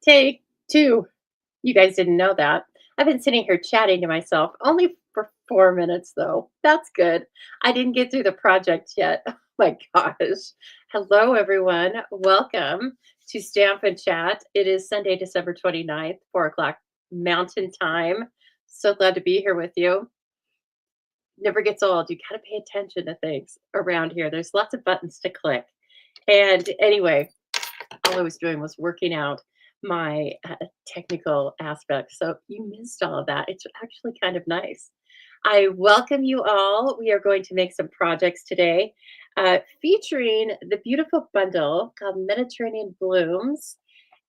Take two. You guys didn't know that. I've been sitting here chatting to myself only for 4 minutes, though. That's good. I didn't get through the project yet. Oh my gosh. Hello, everyone. Welcome to Stamp and Chat. It is Sunday, December 29th, 4 o'clock Mountain Time. So glad to be here with you. Never gets old. You got to pay attention to things around here. There's lots of buttons to click. And anyway, all I was doing was working out my technical aspects. So you missed all of that. It's actually kind of nice. I welcome you all. We are going to make some projects today featuring the beautiful bundle called Mediterranean Blooms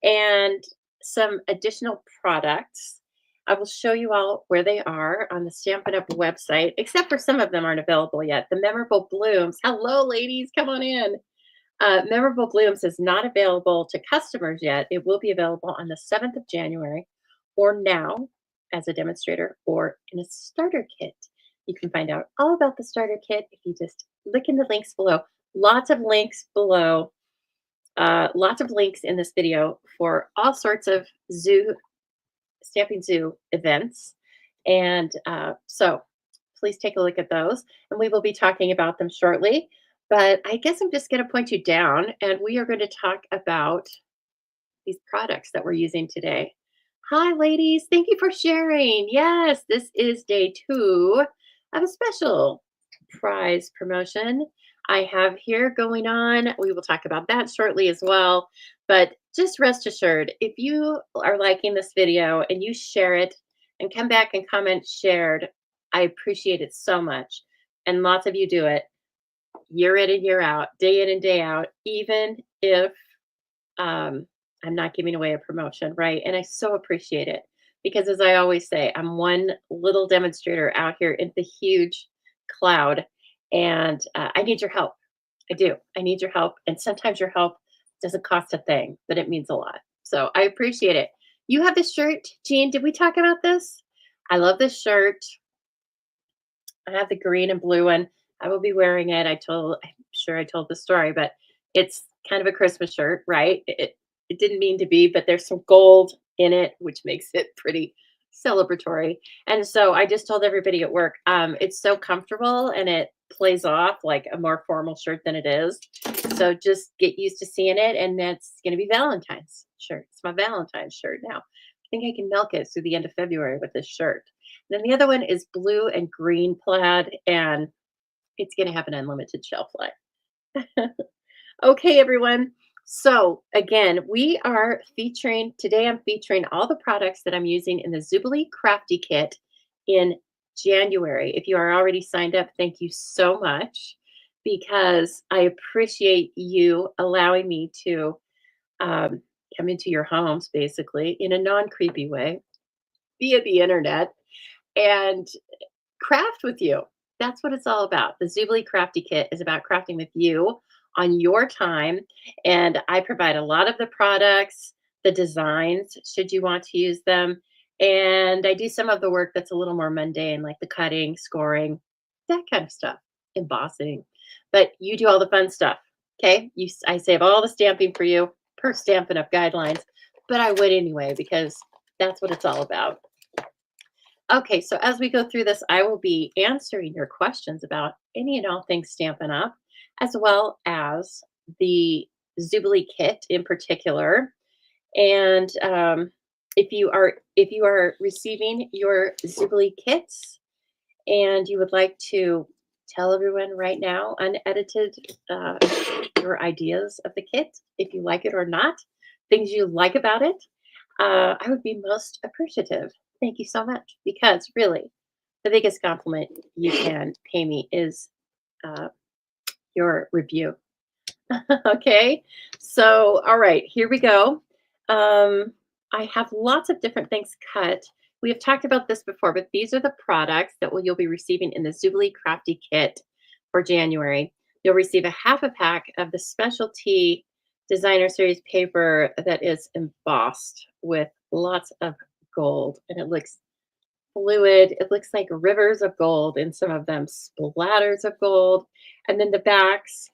and some additional products. I will show you all where they are on the Stampin' Up website, except for some of them aren't available yet. The Memorable Blooms. Hello, ladies. Come on in. Memorable Blooms is not available to customers yet. It will be available on the 7th of January or now as a demonstrator or in a starter kit. You can find out all about the starter kit if you just look in the links below. Lots of links below. Lots of links in this video for all sorts of Stamping Zoo events. And so please take a look at those. And we will be talking about them shortly. But I guess I'm just going to point you down and we are going to talk about these products that we're using today. Hi, ladies. Thank you for sharing. Yes, this is day 2 of a special prize promotion I have here going on. We will talk about that shortly as well. But just rest assured, if you are liking this video and you share it and come back and comment shared, I appreciate it so much. And lots of you do it year in and year out, day in and day out, even if I'm not giving away a promotion, right? And I so appreciate it because, as I always say, I'm one little demonstrator out here in the huge cloud, and I need your help. I do. I need your help. And sometimes your help doesn't cost a thing, but it means a lot. So I appreciate it. You have this shirt, Jean. Did we talk about this? I love this shirt. I have the green and blue one. I will be wearing it. I'm sure I told the story, but it's kind of a Christmas shirt, right? It didn't mean to be, but there's some gold in it, which makes it pretty celebratory. And so I just told everybody at work, it's so comfortable and it plays off like a more formal shirt than it is. So just get used to seeing it. And that's going to be Valentine's shirt. It's my Valentine's shirt now. I think I can milk it through the end of February with this shirt. And then the other one is blue and green plaid, and it's going to have an unlimited shelf life. Okay, everyone. So again, we are featuring, today I'm featuring all the products that I'm using in the Zoobilee Crafty Kit in January. If you are already signed up, thank you so much because I appreciate you allowing me to come into your homes basically in a non-creepy way via the internet and craft with you. That's what it's all about. The Zoobilee Crafty Kit is about crafting with you on your time. And I provide a lot of the products, the designs, should you want to use them. And I do some of the work that's a little more mundane, like the cutting, scoring, that kind of stuff, embossing. But you do all the fun stuff. Okay. I save all the stamping for you per Stampin' Up guidelines, but I would anyway, because that's what it's all about. Okay, so as we go through this, I will be answering your questions about any and all things Stampin' Up, as well as the Zoobilee kit in particular. And if you are receiving your Zoobilee kits and you would like to tell everyone right now, unedited, your ideas of the kit, if you like it or not, things you like about it, I would be most appreciative. Thank you so much. Because really, the biggest compliment you can pay me is your review. Okay. So, all right, here we go. I have lots of different things cut. We have talked about this before, but these are the products that you'll be receiving in the Zoobilee Crafty Kit for January. You'll receive a half a pack of the specialty designer series paper that is embossed with lots of gold, and it looks fluid. It looks like rivers of gold in some of them, splatters of gold. And then the backs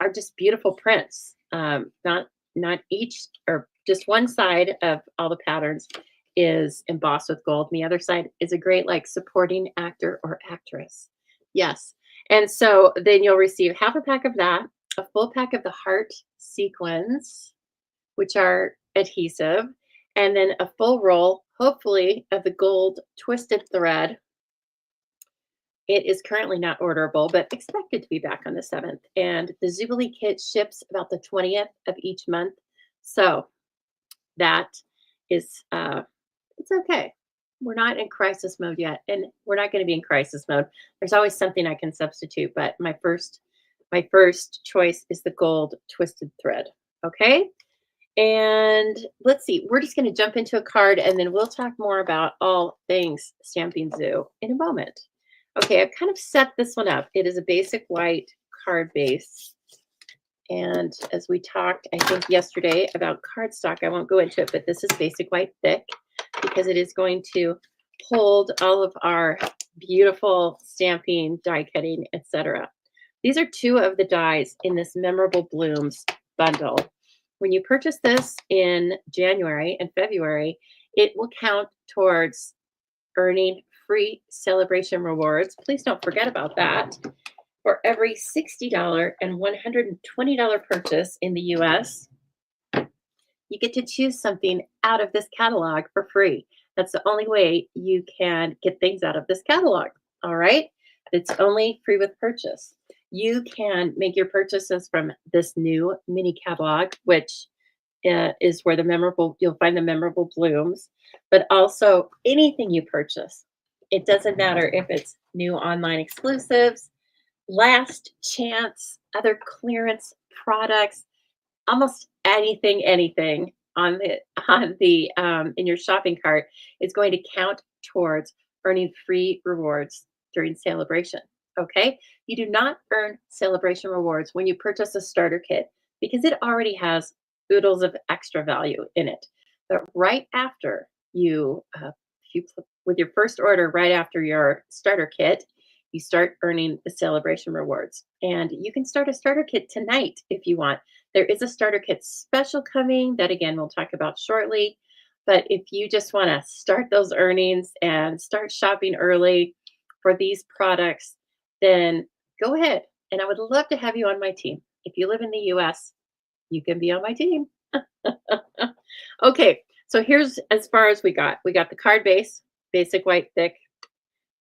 are just beautiful prints. Not not each or just one side of all the patterns is embossed with gold. And the other side is a great like supporting actor or actress. Yes. And so then you'll receive half a pack of that, a full pack of the heart sequins, which are adhesive, and then a full roll, hopefully, of the gold twisted thread. It is currently not orderable, but expected to be back on the 7th. And the Zoobilee kit ships about the 20th of each month. So that is, it's okay. We're not in crisis mode yet, and we're not going to be in crisis mode. There's always something I can substitute, but my first choice is the gold twisted thread. Okay. And let's see, we're just going to jump into a card and then we'll talk more about all things Stamping Zoo in a moment. Okay, I've kind of set this one up. It is a basic white card base. And as we talked, I think yesterday about cardstock, I won't go into it, but this is basic white thick because it is going to hold all of our beautiful stamping, die cutting, etc. These are 2 of the dies in this Memorable Blooms bundle. When you purchase this in January and February, it will count towards earning free celebration rewards. Please don't forget about that. For every $60 and $120 purchase in the US, you get to choose something out of this catalog for free. That's the only way you can get things out of this catalog. All right. It's only free with purchase. You can make your purchases from this new mini catalog, which is where you'll find the Memorable Blooms, but also anything you purchase. It doesn't matter if it's new online exclusives, last chance, other clearance products, almost anything on the in your shopping cart is going to count towards earning free rewards during celebration. Okay, you do not earn celebration rewards when you purchase a starter kit because it already has oodles of extra value in it. But right after with your first order, right after your starter kit, you start earning the celebration rewards. And you can start a starter kit tonight if you want. There is a starter kit special coming that, again, we'll talk about shortly. But if you just want to start those earnings and start shopping early for these products, then go ahead. And I would love to have you on my team. If you live in the US, you can be on my team. Okay, so here's as far as we got. We got the card base, basic white thick.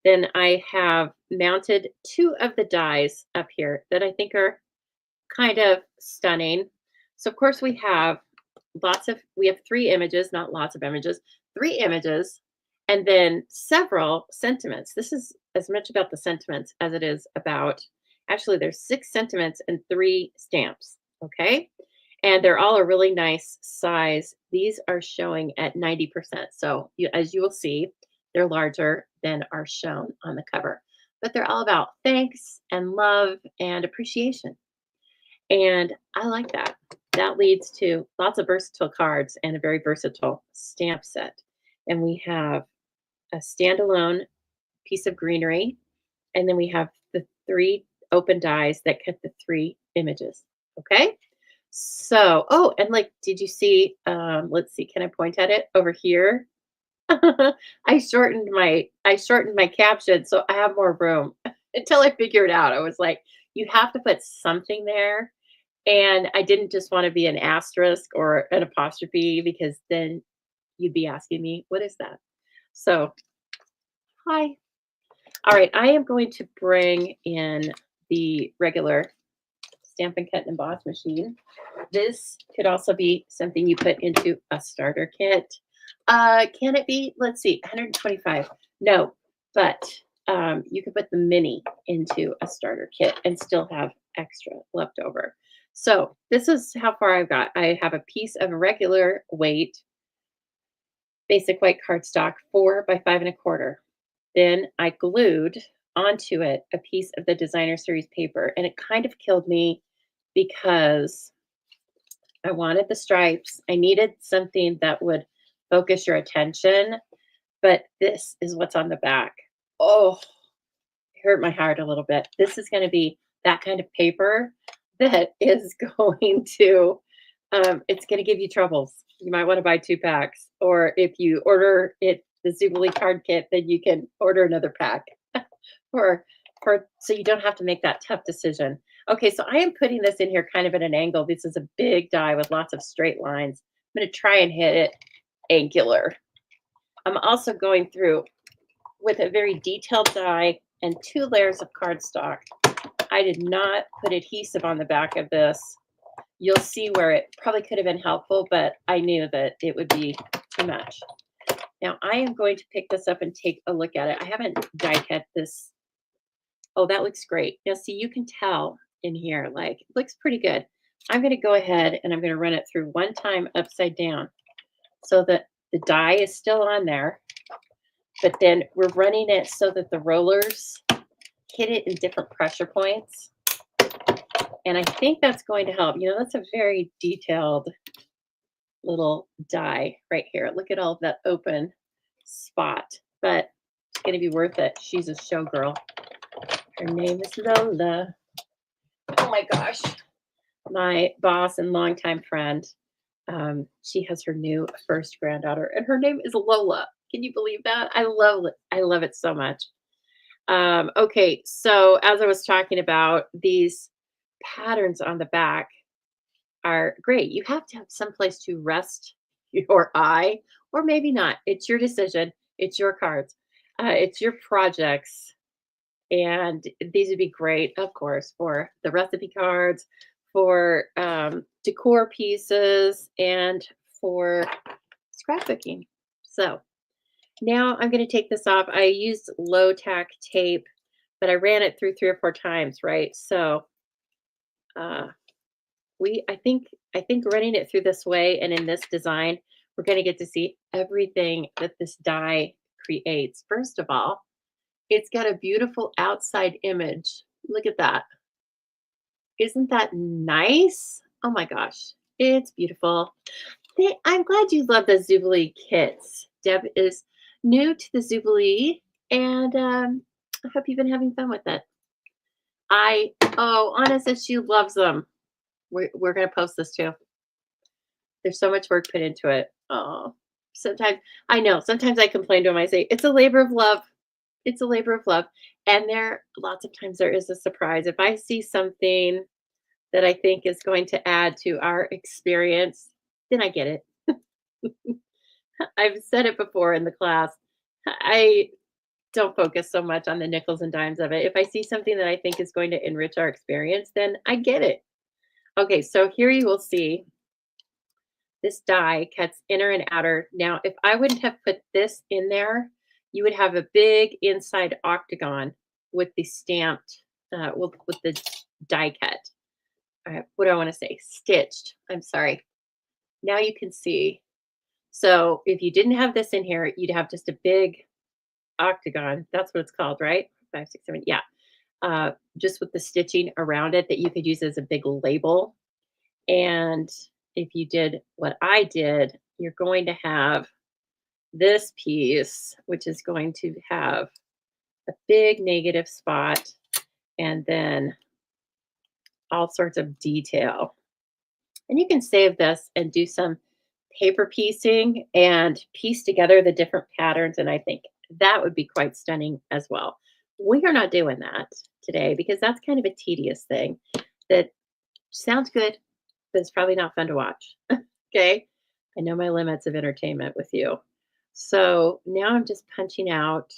Then I have mounted 2 of the dies up here that I think are kind of stunning. So of course we have 3 images, not lots of images, 3 images, and then several sentiments. This is as much about the sentiments as it is about, actually there's 6 sentiments and 3 stamps, okay? And they're all a really nice size. These are showing at 90%. So as you will see, they're larger than are shown on the cover. But they're all about thanks and love and appreciation. And I like that. That leads to lots of versatile cards and a very versatile stamp set. And we have a standalone piece of greenery. And then we have the 3 open dies that cut the 3 images. Okay. So, oh, and like, did you see, let's see, can I point at it over here? I shortened my caption so I have more room until I figured out. I was like, you have to put something there. And I didn't just want to be an asterisk or an apostrophe because then you'd be asking me, what is that? So, hi. All right, I am going to bring in the regular Stamp and Cut and Emboss machine. This could also be something you put into a starter kit. Can it be? Let's see, 125. No, but you could put the mini into a starter kit and still have extra left over. So this is how far I've got. I have a piece of regular weight, basic white cardstock, 4 by 5 1/4. Then I glued onto it a piece of the designer series paper, and it kind of killed me because I wanted the stripes. I needed something that would focus your attention, but this is what's on the back. Oh, it hurt my heart a little bit. This is going to be that kind of paper that is going to it's going to give you troubles. You might want to buy 2 packs, or if you order it the Zoobilee card kit, then you can order another pack, for so you don't have to make that tough decision. Okay, so I am putting this in here kind of at an angle. This is a big die with lots of straight lines. I'm going to try and hit it angular. I'm also going through with a very detailed die and 2 layers of cardstock. I did not put adhesive on the back of this. You'll see where it probably could have been helpful, but I knew that it would be too much. Now I am going to pick this up and take a look at it. I haven't die cut this. Oh, that looks great. Now see, you can tell in here, like, it looks pretty good. I'm going to go ahead and I'm going to run it through one time upside down so that the die is still on there, but then we're running it so that the rollers hit it in different pressure points. And I think that's going to help. You know, that's a very detailed little die right here. Look at all of that open spot, but it's going to be worth it. She's a showgirl. Her name is Lola. Oh my gosh. My boss and longtime friend. She has her new first granddaughter, and her name is Lola. Can you believe that? I love it. I love it so much. Okay, so as I was talking about, these patterns on the back are great. You have to have some place to rest your eye, or maybe not. It's your decision. It's your cards. It's your projects. And these would be great, of course, for the recipe cards, for decor pieces, and for scrapbooking. So now I'm going to take this off. I used low tack tape, but I ran it through 3 or 4 times, right? So I think running it through this way and in this design, we're going to get to see everything that this die creates. First of all, it's got a beautiful outside image. Look at that. Isn't that nice? Oh my gosh, it's beautiful. I'm glad you love the Zoobilee kits. Deb is new to the Zoobilee, and I hope you've been having fun with it. Anna says she loves them. We're going to post this too. There's so much work put into it. Oh, sometimes I complain to them. I say, it's a labor of love. It's a labor of love. And lots of times there is a surprise. If I see something that I think is going to add to our experience, then I get it. I've said it before in the class. I don't focus so much on the nickels and dimes of it. If I see something that I think is going to enrich our experience, then I get it. Okay, so here you will see this die cuts inner and outer. Now, if I wouldn't have put this in there, you would have a big inside octagon with the stamped, with the die cut. What do I want to say? Stitched. I'm sorry. Now you can see. So if you didn't have this in here, you'd have just a big octagon. That's what it's called, right? 5, 6, 7. Yeah. Just with the stitching around it that you could use as a big label. And if you did what I did, you're going to have this piece, which is going to have a big negative spot and then all sorts of detail. And you can save this and do some paper piecing and piece together the different patterns. And I think that would be quite stunning as well. We are not doing that today because that's kind of a tedious thing that sounds good, but it's probably not fun to watch. Okay. I know my limits of entertainment with you. So now I'm just punching out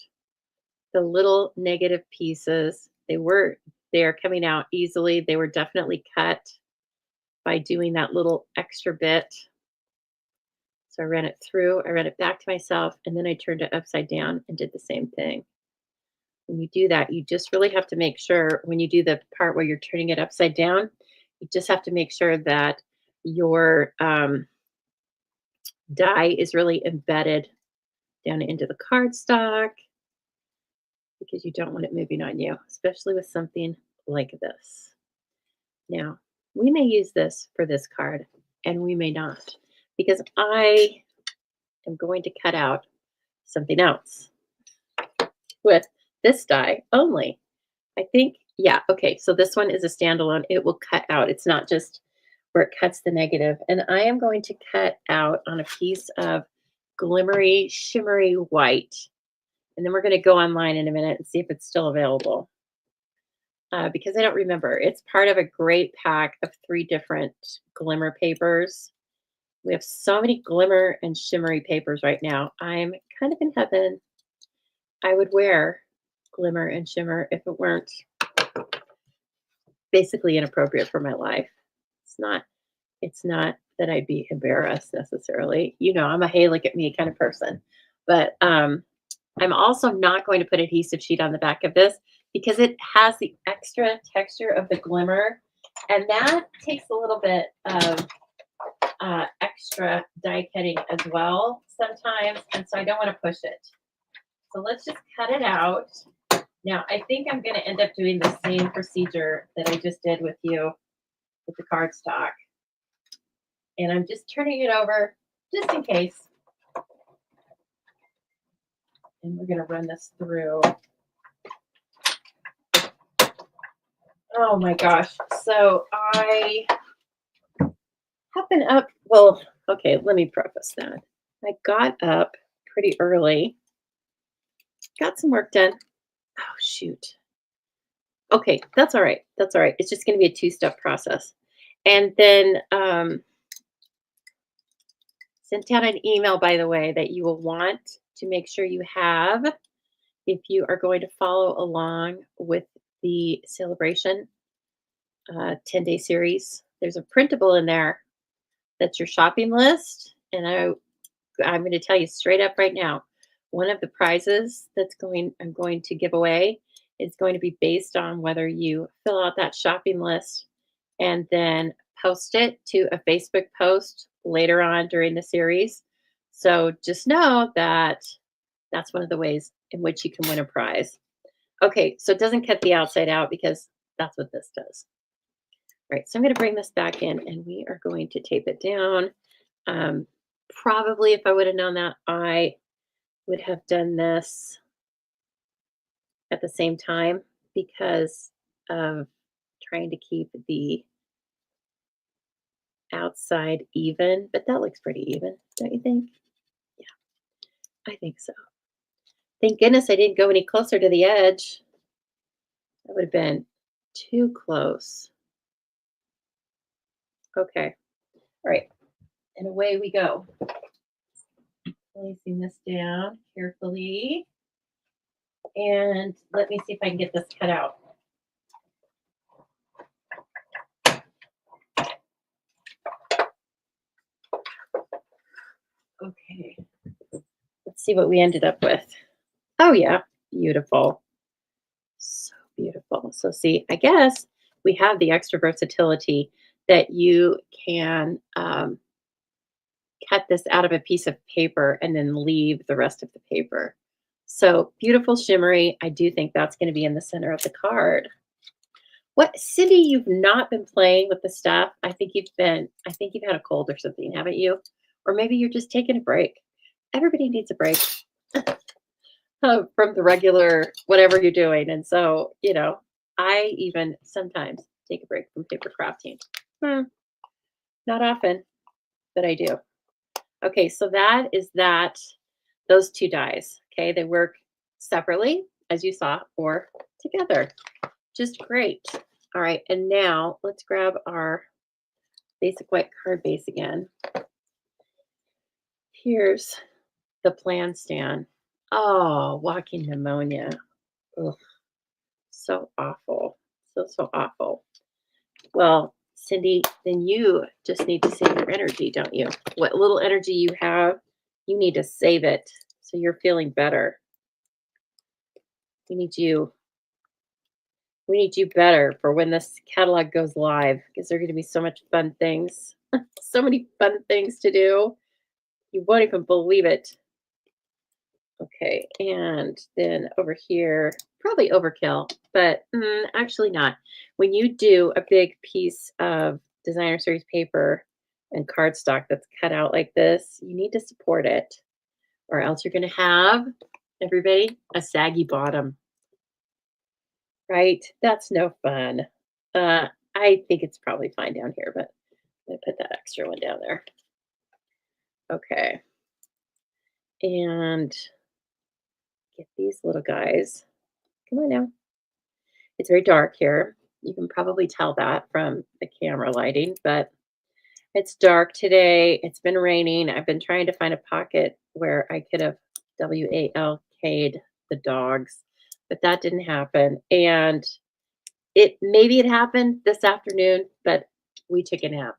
the little negative pieces. They are coming out easily. They were definitely cut by doing that little extra bit. So I ran it through, I ran it back to myself, and then I turned it upside down and did the same thing. When you do that, you just really have to make sure when you do the part where you're turning it upside down, you just have to make sure that your die is really embedded down into the cardstock because you don't want it moving on you, especially with something like this. Now, we may use this for this card and we may not because I am going to cut out something else with this die only. I think, yeah, okay, so this one is a standalone. It will cut out. It's not just where it cuts the negative. And I am going to cut out on a piece of glimmery, shimmery white. And then we're going to go online in a minute and see if it's still available. Because I don't remember. It's part of a great pack of 3 different glimmer papers. We have so many glimmer and shimmery papers right now. I'm kind of in heaven. I would wear glimmer and shimmer if it weren't basically inappropriate for my life. It's not that I'd be embarrassed necessarily. You know, I'm a hey, look at me kind of person. But I'm also not going to put adhesive sheet on the back of this because it has the extra texture of the glimmer. And that takes a little bit of extra die cutting as well sometimes. And so I don't want to push it. So let's just cut it out. Now, I think I'm going to end up doing the same procedure that I just did with you with the cardstock. And I'm just turning it over just in case. And we're going to run this through. Oh my gosh. So I have been up. Well, okay, let me preface that. I got up pretty early, got some work done. Oh, shoot. Okay, that's all right. That's all right. It's just going to be a 2-step process. And then sent out an email, by the way, that you will want to make sure you have if you are going to follow along with the celebration 10-day series. There's a printable in there that's your shopping list. And I'm going to tell you straight up right now, one of the prizes I'm going to give away is going to be based on whether you fill out that shopping list and then post it to a Facebook post later on during the series. So just know that that's one of the ways in which you can win a prize. Okay, so it doesn't cut the outside out because that's what this does. All right, so I'm going to bring this back in and we are going to tape it down. Probably if I would have known that, I would have done this at the same time because of trying to keep the outside even, but that looks pretty even, don't you think? Yeah, I think so. Thank goodness I didn't go any closer to the edge. That would have been too close. Okay, all right, and away we go. Placing this down carefully. And let me see if I can get this cut out. Okay, let's see what we ended up with. Oh yeah, beautiful. So beautiful. So see, I guess we have the extra versatility that you can cut this out of a piece of paper and then leave the rest of the paper. So beautiful shimmery. I do think that's going to be in the center of the card. What, Cindy, you've not been playing with the stuff. I think you've had a cold or something, haven't you? Or maybe you're just taking a break. Everybody needs a break from the regular whatever you're doing. And so, you know, I even sometimes take a break from paper crafting. Not often, but I do. Okay, so that is those 2 dies. Okay, they work separately, as you saw, or together. Just great. All right, and now let's grab our basic white card base again. Here's the plan stand. Oh, walking pneumonia. Ugh, so awful. So awful. Well, Cindy, then you just need to save your energy, don't you? What little energy you have, you need to save it so you're feeling better. We need you better for when this catalog goes live because there are going to be so much fun things, so many fun things to do. You won't even believe it. Okay, and then over here, probably overkill, but actually not. When you do a big piece of designer series paper and cardstock that's cut out like this, you need to support it, or else you're going to have, everybody, a saggy bottom. Right? That's no fun. I think it's probably fine down here, but Let me put that extra one down there. Okay. And get these little guys. Come on now. It's very dark here. You can probably tell that from the camera lighting, but it's dark today. It's been raining. I've been trying to find a pocket where I could have WALK'd the dogs, but that didn't happen. And maybe it happened this afternoon, but we took a nap.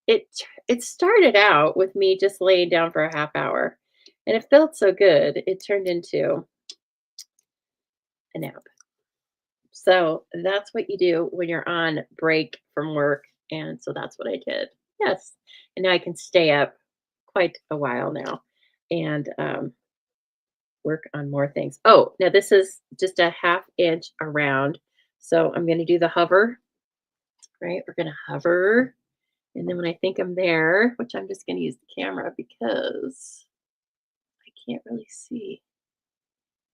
It it started out with me just laying down for a half hour, and it felt so good. It turned into a nap. So that's what you do when you're on break from work. And so that's what I did. Yes. And now I can stay up quite a while now and work on more things. Oh, now this is just a half inch around. So I'm going to do the hover, right? We're going to hover. And then when I think I'm there, which I'm just going to use the camera because I can't really see,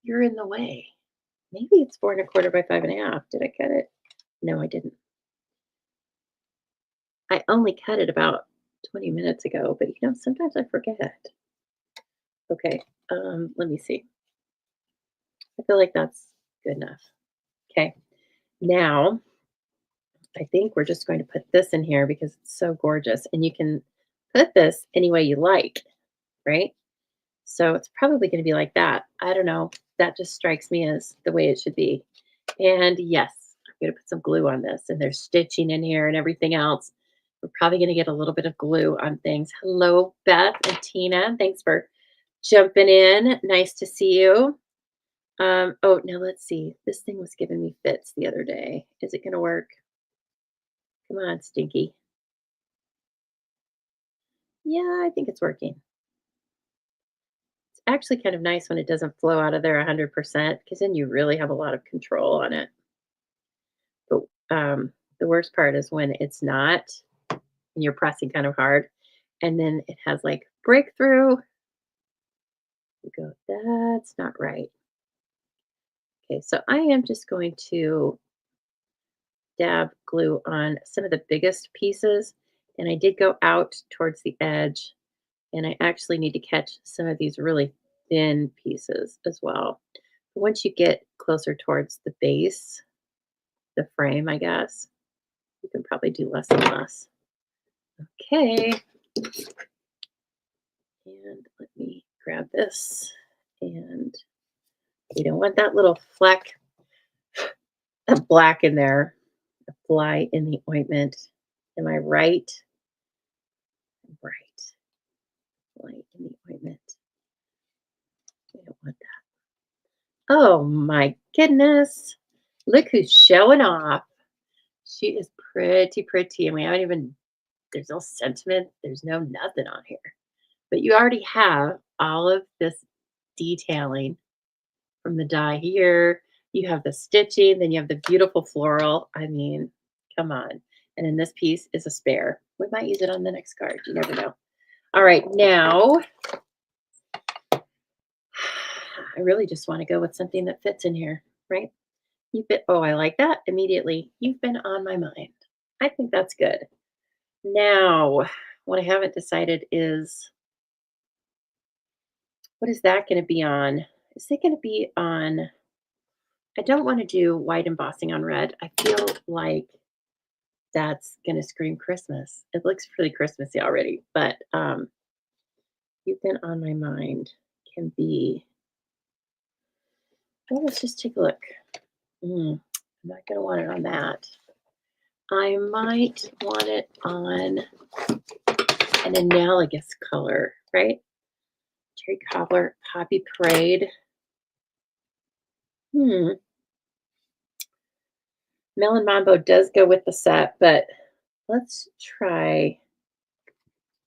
you're in the way. Maybe it's 4 1/4 by 5 1/2. Did I cut it? No, I didn't. I only cut it about 20 minutes ago, but sometimes I forget. Okay, let me see. I feel like that's good enough. Okay, now I think we're just going to put this in here because it's so gorgeous. And you can put this any way you like, right? So it's probably going to be like that. I don't know. That just strikes me as the way it should be. And yes, I'm going to put some glue on this. And there's stitching in here and everything else. We're probably going to get a little bit of glue on things. Hello, Beth and Tina. Thanks for jumping in. Nice to see you. Oh, now let's see. This thing was giving me fits the other day. Is it going to work? Come on, Stinky. Yeah, I think it's working. It's actually kind of nice when it doesn't flow out of there 100% because then you really have a lot of control on it. But the worst part is when it's not and you're pressing kind of hard and then it has like breakthrough. You go, that's not right. Okay, so I am just going to dab glue on some of the biggest pieces. And I did go out towards the edge. And I actually need to catch some of these really thin pieces as well. Once you get closer towards the base, the frame, I guess, you can probably do less and less. Okay. And let me grab this. And you don't want that little fleck of black in there, a fly in the ointment. Am I right? Right. Fly in the ointment. We don't want that. Oh my goodness. Look who's showing off. She is pretty, pretty. And we haven't even, there's no sentiment. There's no nothing on here. But you already have all of this detailing from the die here. You have the stitching, then you have the beautiful floral. I mean, come on. And then this piece is a spare. We might use it on the next card. You never know. All right, now I really just want to go with something that fits in here, right? Oh, I like that immediately. You've been on my mind. I think that's good. Now, what I haven't decided is what is that going to be on? Is it going to be on? I don't want to do white embossing on red. I feel like that's going to scream Christmas. It looks pretty Christmassy already, but you've been on my mind can be. Well, let's just take a look. I'm not going to want it on that. I might want it on an analogous color, right? Cherry Cobbler, Poppy Parade. Melon Mambo does go with the set, but let's try.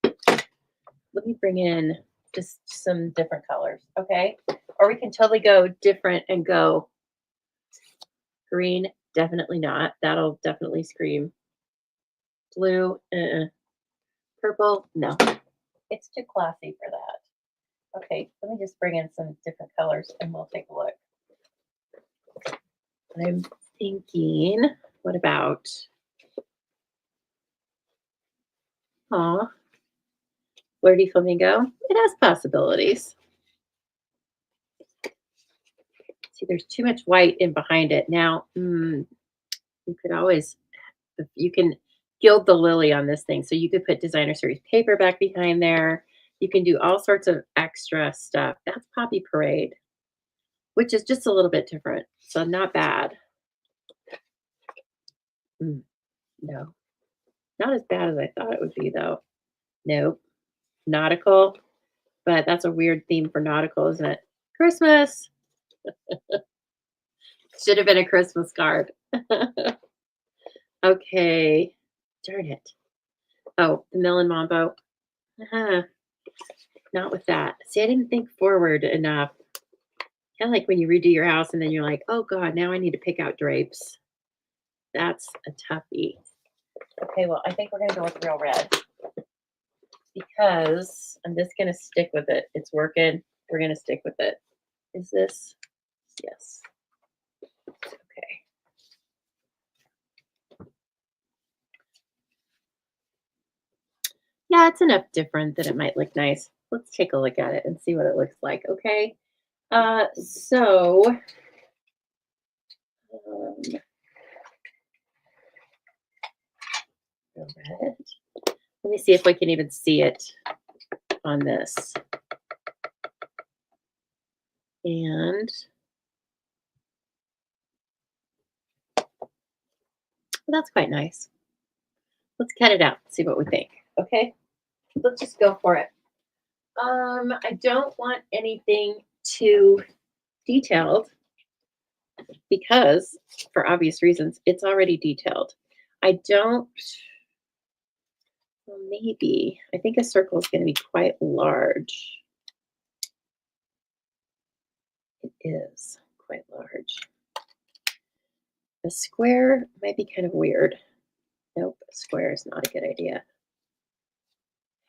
Let me bring in just some different colors, okay? Or we can totally go different and go green. Definitely not. That'll definitely scream. Blue, purple, no. It's too classy for that. Okay, let me just bring in some different colors and we'll take a look. I'm thinking, what about Aw, flirty flamingo. It has possibilities. See, there's too much white in behind it. Now, you could always, you can gild the lily on this thing. So you could put designer series paper back behind there. You can do all sorts of extra stuff. That's Poppy Parade, which is just a little bit different. So not bad. No, not as bad as I thought it would be, though. Nope. Nautical, but that's a weird theme for nautical, isn't it? Christmas. Should have been a Christmas card. Okay. Darn it. Oh, the melon mambo. Not with that. See, I didn't think forward enough. Kind of like when you redo your house and then you're like, oh God, now I need to pick out drapes. That's a toughie. Okay, well, I think we're going to go with real red because I'm just going to stick with it. It's working. We're going to stick with it. Is this? Yes. Okay. Yeah, it's enough different that it might look nice. Let's take a look at it and see what it looks like, okay? So red. Let me see if we can even see it on this. And well, that's quite nice. Let's cut it out, see what we think. Okay, let's just go for it. I don't want anything too detailed because, for obvious reasons, it's already detailed. I don't, well, maybe, I think a circle is going to be quite large. It is quite large. A square might be kind of weird. Nope, a square is not a good idea.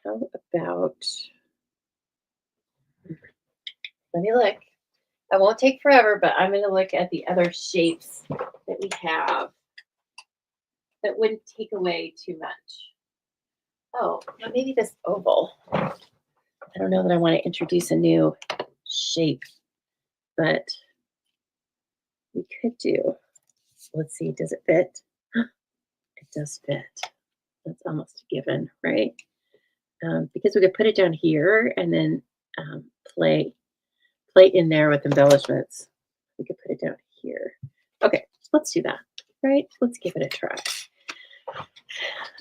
How about, let me look. I won't take forever, but I'm going to look at the other shapes that we have that wouldn't take away too much. Oh, well, maybe this oval. I don't know that I want to introduce a new shape, but we could do, let's see, does it fit? It does fit. That's almost a given, right? Because we could put it down here and then play in there with embellishments. We could put it down here. Okay, let's do that, right? Let's give it a try.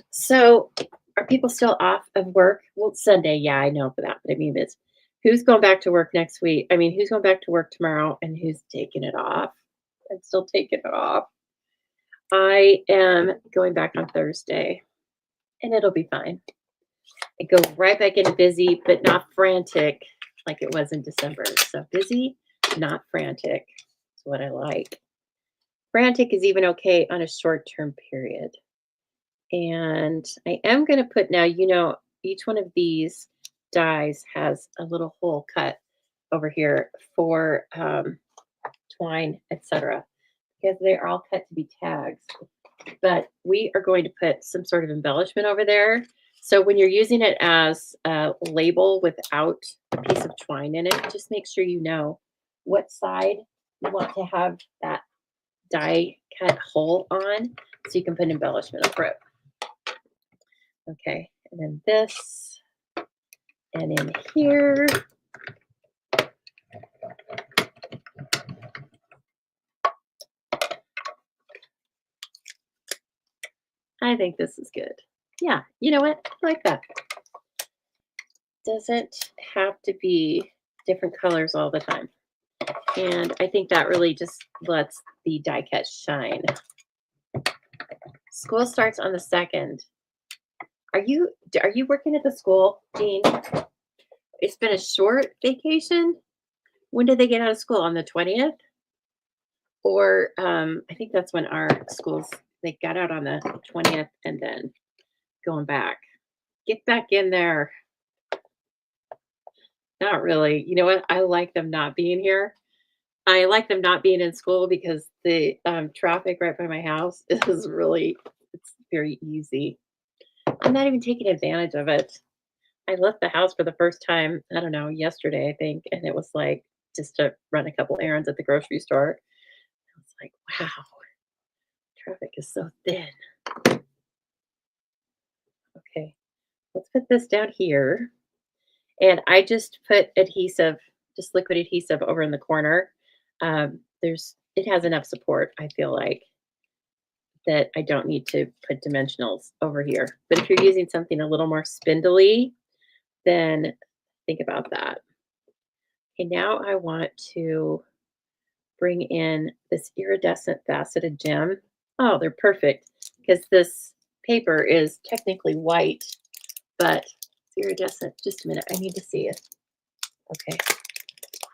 So are people still off of work? Well, it's Sunday, yeah, I know for that, but I mean, it's who's going back to work next week? I mean, who's going back to work tomorrow and who's taking it off? I'm still taking it off. I am going back on Thursday and it'll be fine. I go right back into busy, but not frantic like it was in December. So busy, not frantic. Is what I like. Frantic is even okay on a short-term period. And I am going to put now, you know, each one of these dies has a little hole cut over here for twine, etc., because they are all cut to be tags. But we are going to put some sort of embellishment over there. So when you're using it as a label without a piece of twine in it, just make sure you know what side you want to have that die cut hole on so you can put embellishment over it. Okay, and then this, and in here. I think this is good. Yeah, you know what? I like that. Doesn't have to be different colors all the time. And I think that really just lets the die cut shine. School starts on the 2nd. Are you working at the school, Jean? It's been a short vacation. When did they get out of school? On the 20th? Or I think that's when our schools, they got out on the 20th and then going back. Get back in there. Not really. You know what? I like them not being here. I like them not being in school because the traffic right by my house is really, it's very easy. I'm not even taking advantage of it. I left the house for the first time, I don't know, yesterday, I think, and it was like just to run a couple errands at the grocery store. I was like, wow, traffic is so thin. Okay, let's put this down here. And I just put adhesive, just liquid adhesive over in the corner. It has enough support, I feel like, that I don't need to put dimensionals over here. But if you're using something a little more spindly, then think about that. Okay, now I want to bring in this iridescent faceted gem. Oh, they're perfect because this paper is technically white, but it's iridescent. Just a minute, I need to see it. Okay.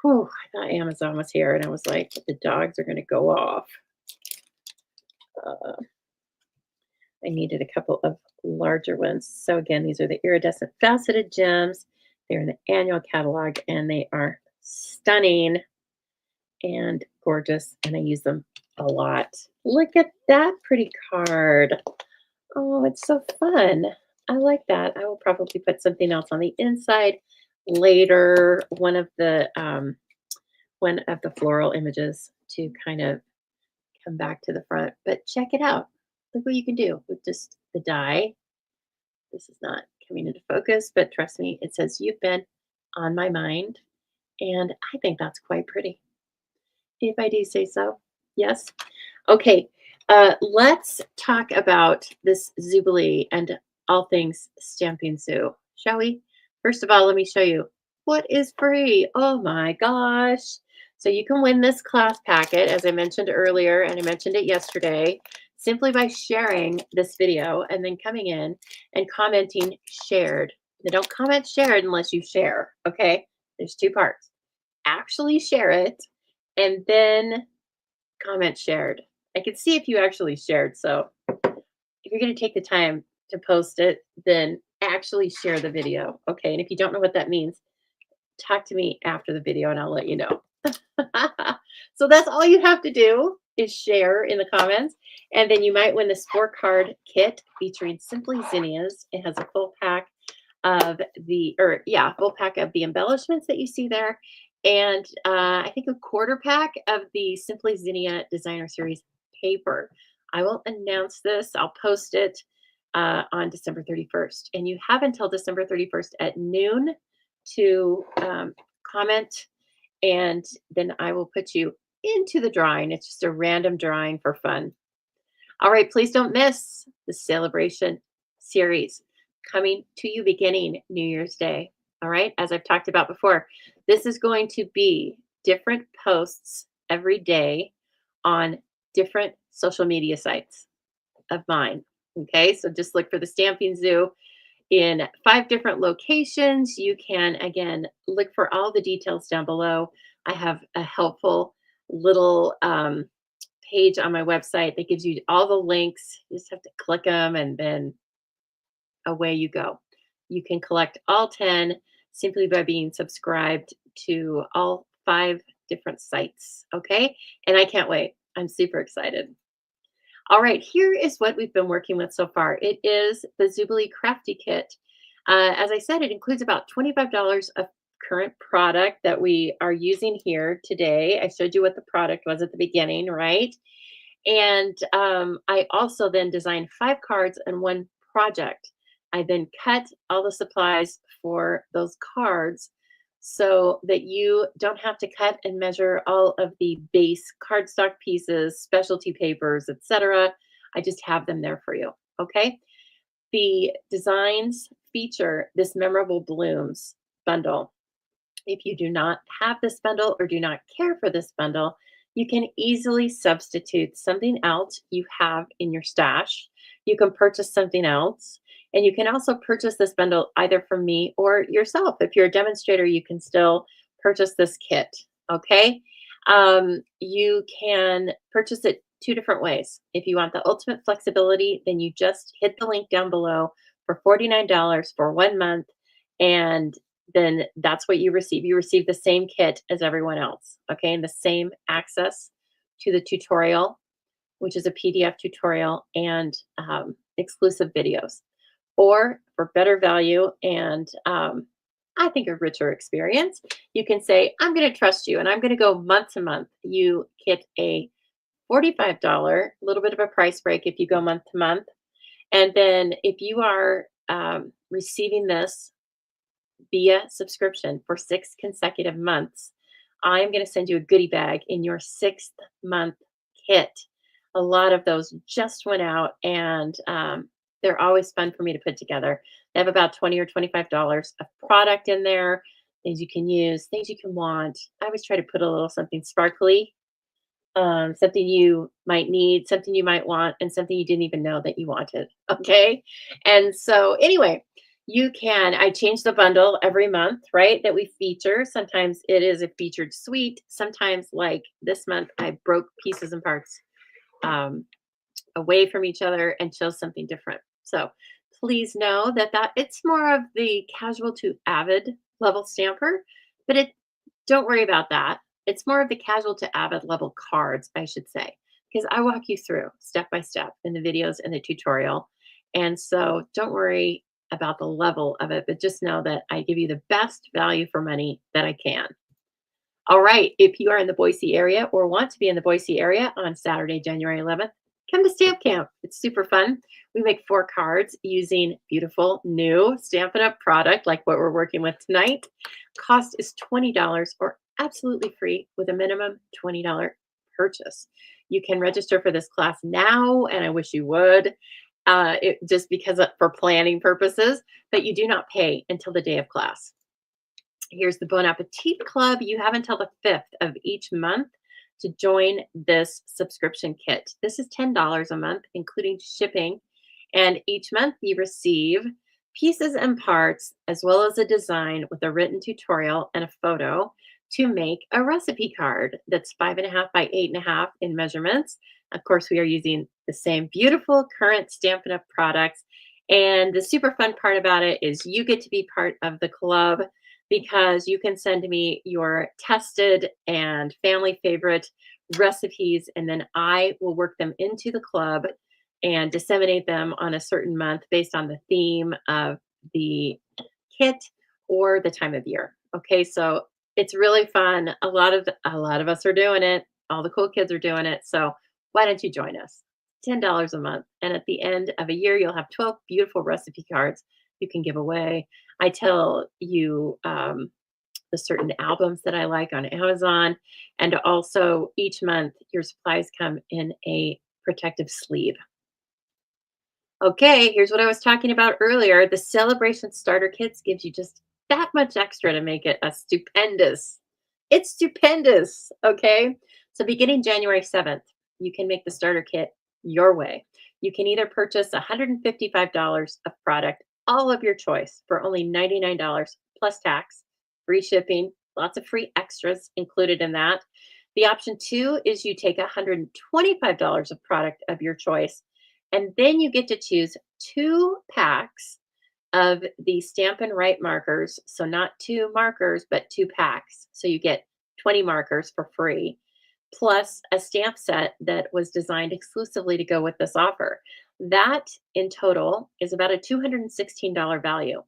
Whew, I thought Amazon was here, and I was like, the dogs are going to go off. Uh, I needed a couple of larger ones. So again, these are the iridescent faceted gems. They're in the annual catalog, and they are stunning and gorgeous, and I use them a lot. Look at that pretty card. Oh, it's so fun. I like that. I will probably put something else on the inside later. One of the floral images to kind of come back to the front. But check it out. Look what you can do with just the die. This is not coming into focus, but trust me, it says you've been on my mind. And I think that's quite pretty. If I do say so. Yes. Okay. Let's talk about this Zoobilee and all things Stamping Zoo, shall we? First of all, let me show you what is free. Oh my gosh. So you can win this class packet, as I mentioned earlier, and I mentioned it yesterday, simply by sharing this video and then coming in and commenting shared. Now, don't comment shared unless you share, okay? There's two parts. Actually share it and then comment shared. I can see if you actually shared. So if you're going to take the time to post it, then actually share the video. Okay. And if you don't know what that means, talk to me after the video and I'll let you know. So that's all you have to do is share in the comments. And then you might win the scorecard kit featuring Simply Zinnias. It has a full pack full pack of the embellishments that you see there. And I think a quarter pack of the Simply Zinnia Designer Series paper. I will announce this. I'll post it on December 31st. And you have until December 31st at noon to comment. And then I will put you into the drawing. It's just a random drawing for fun. All right, please don't miss the celebration series coming to you beginning New Year's Day. All right, as I've talked about before, this is going to be different posts every day on different social media sites of mine. Okay, so just look for the Stamping Zoo in 5 different locations. You can, again, look for all the details down below. I have a helpful little page on my website that gives you all the links. You just have to click them and then away you go. You can collect all 10 simply by being subscribed to all 5 different sites. Okay. And I can't wait. I'm super excited. All right. Here is what we've been working with so far. It is the Zoobilee Crafty Kit. As I said, it includes about $25 of current product that we are using here today. I showed you what the product was at the beginning, right? And I also then designed 5 cards and 1 project. I then cut all the supplies for those cards so that you don't have to cut and measure all of the base cardstock pieces, specialty papers, etc. I just have them there for you. Okay. The designs feature this memorable blooms bundle. If you do not have this bundle or do not care for this bundle, you can easily substitute something else you have in your stash. You can purchase something else. And you can also purchase this bundle either from me or yourself. If you're a demonstrator, you can still purchase this kit. Okay. You can purchase it 2 different ways. If you want the ultimate flexibility, then you just hit the link down below for $49 for 1 month. And then that's what you receive. You receive the same kit as everyone else, okay? And the same access to the tutorial, which is a PDF tutorial and exclusive videos. Or for better value and I think a richer experience, you can say, I'm going to trust you and I'm going to go month to month. You get a $45, a little bit of a price break if you go month to month. And then if you are receiving this via subscription for 6 consecutive months, I'm going to send you a goodie bag in your 6th month kit. A lot of those just went out, and they're always fun for me to put together. They have about $20 or $25 of product in there, things you can use, things you can want. I always try to put a little something sparkly, something you might need, something you might want, and something you didn't even know that you wanted. Okay. And so, anyway, I change the bundle every month, right? That we feature. Sometimes it is a featured suite. Sometimes, like this month, I broke pieces and parts um, away from each other and chose something different. So, please know that it's more of the casual to avid level stamper, but don't worry about that. It's more of the casual to avid level cards, I should say, because I walk you through step by step in the videos and the tutorial. And so don't worry about the level of it, but just know that I give you the best value for money that I can. All right. If you are in the Boise area or want to be in the Boise area on Saturday, January 11th, come to Stamp Camp. It's super fun. We make 4 cards using beautiful new Stampin' Up! Product like what we're working with tonight. Cost is $20 or absolutely free with a minimum $20 purchase. You can register for this class now, and I wish you would, just because for planning purposes, but you do not pay until the day of class. Here's the Bon Appetit Club. You have until the 5th of each month to join this subscription kit. This is $10 a month, including shipping. And each month you receive pieces and parts, as well as a design with a written tutorial and a photo to make a recipe card that's 5.5 by 8.5 in measurements. Of course, we are using the same beautiful current Stampin' Up! Products. And the super fun part about it is you get to be part of the club because you can send me your tested and family favorite recipes, and then I will work them into the club and disseminate them on a certain month based on the theme of the kit or the time of year. Okay, so it's really fun. A lot of us are doing it. All the cool kids are doing it. So why don't you join us? $10 a month, and at the end of a year, you'll have 12 beautiful recipe cards you can give away. I tell you the certain albums that I like on Amazon, and also each month your supplies come in a protective sleeve. Okay, here's what I was talking about earlier. The Celebration Starter Kits gives you just that much extra to make it a stupendous. It's stupendous, okay? So beginning January 7th, you can make the starter kit your way. You can either purchase $155 of product, all of your choice, for only $99 plus tax, free shipping, lots of free extras included in that. The option 2 is you take $125 of product of your choice, and then you get to choose 2 packs of the Stampin' Right markers. So not 2 markers, but 2 packs. So you get 20 markers for free, plus a stamp set that was designed exclusively to go with this offer. That in total is about a $216 value.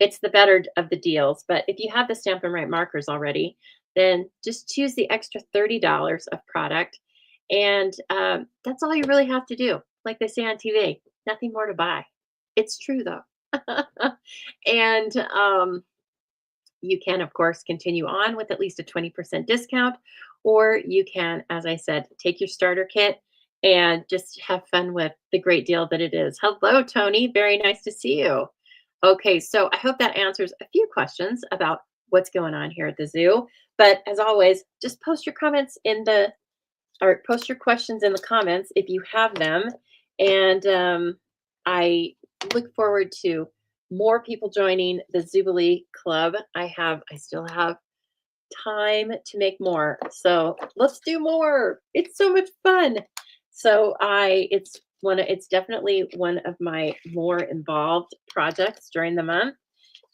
It's the better of the deals, but if you have the Stampin' Right markers already, then just choose the extra $30 of product, and that's all you really have to do. Like they say on TV, nothing more to buy. It's true though. And you can, of course, continue on with at least a 20% discount, or you can, as I said, take your starter kit and just have fun with the great deal that it is. Hello, Tony. Very nice to see you. Okay, so I hope that answers a few questions about what's going on here at the zoo. But as always, just post your comments or post your questions in the comments if you have them. And I look forward to more people joining the Zoobilee Club. I still have time to make more. So let's do more. It's so much fun. So it's definitely one of my more involved projects during the month.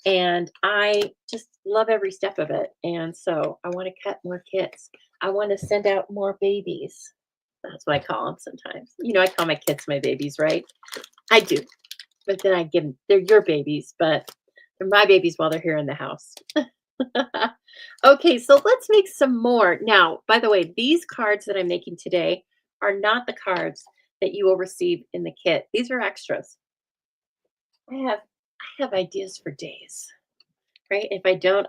And I just love every step of it. And so I want to cut more kits. I want to send out more babies. That's what I call them sometimes. I call my kits my babies, right? I do. But then I give them, they're your babies, but they're my babies while they're here in the house. Okay, so let's make some more. Now, by the way, these cards that I'm making today are not the cards that you will receive in the kit. These are extras. I have ideas for days, right? If I don't,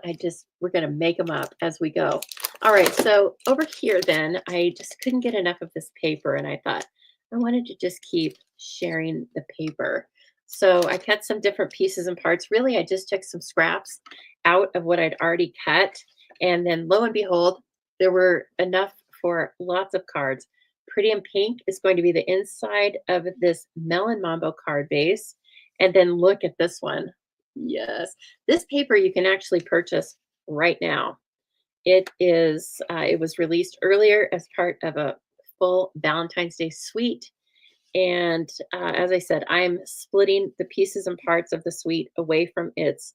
we're gonna make them up as we go. All right, so over here then, I just couldn't get enough of this paper and I thought I wanted to just keep sharing the paper. So I cut some different pieces and parts. Really, I just took some scraps out of what I'd already cut. And then lo and behold, there were enough for lots of cards. Pretty in Pink is going to be the inside of this Melon Mambo card base. And then look at this one. Yes, this paper you can actually purchase right now. It was released earlier as part of a full Valentine's Day suite. And as I said, I'm splitting the pieces and parts of the suite away from its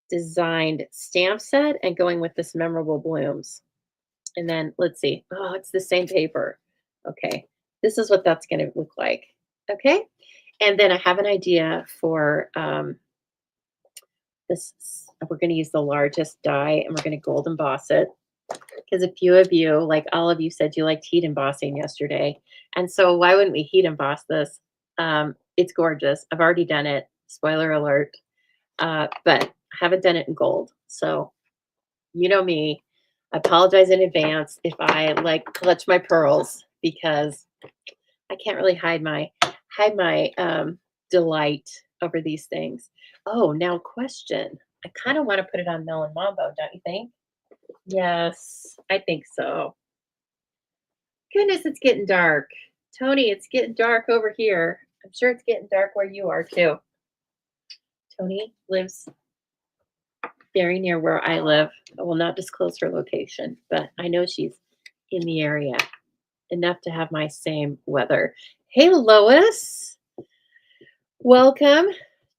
designed stamp set and going with this memorable blooms. And then let's see. Oh, it's the same paper. Okay. This is what that's going to look like. Okay. And then I have an idea for this. We're going to use the largest die and we're going to gold emboss it because a few of you, like all of you, said you liked heat embossing yesterday. And so why wouldn't we heat emboss this? It's gorgeous. I've already done it. Spoiler alert. But I haven't done it in gold. So you know me. I apologize in advance if I like clutch my pearls because I can't really hide my delight over these things. Oh, now question. I kind of want to put it on Melon Mambo, don't you think? Yes, I think so. Goodness, it's getting dark. Tony, it's getting dark over here. I'm sure it's getting dark where you are too. Tony lives very near where I live. I will not disclose her location, but I know she's in the area enough to have my same weather. Hey, Lois. Welcome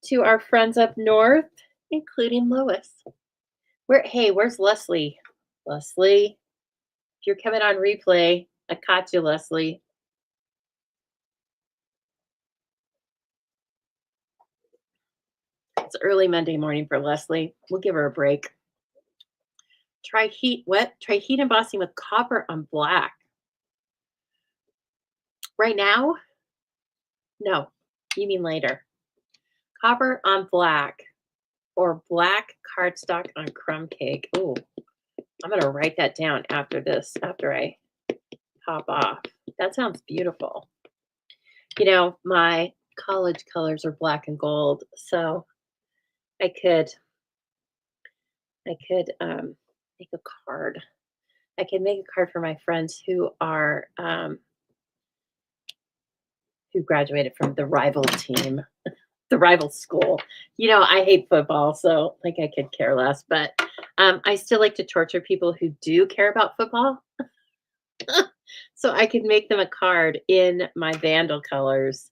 to our friends up north, including Lois. Where's Leslie? Leslie, if you're coming on replay, I caught you, Leslie. It's early Monday morning for Leslie. We'll give her a break. Try heat embossing with copper on black. Right now? No, you mean later. Copper on black or black cardstock on crumb cake. Oh, I'm going to write that down after I pop off. That sounds beautiful. You know, my college colors are black and gold, so I could make a card. I could make a card for my friends who are who graduated from the rival team, the rival school. You know, I hate football, so like I could care less, but I still like to torture people who do care about football. So I could make them a card in my Vandal colors.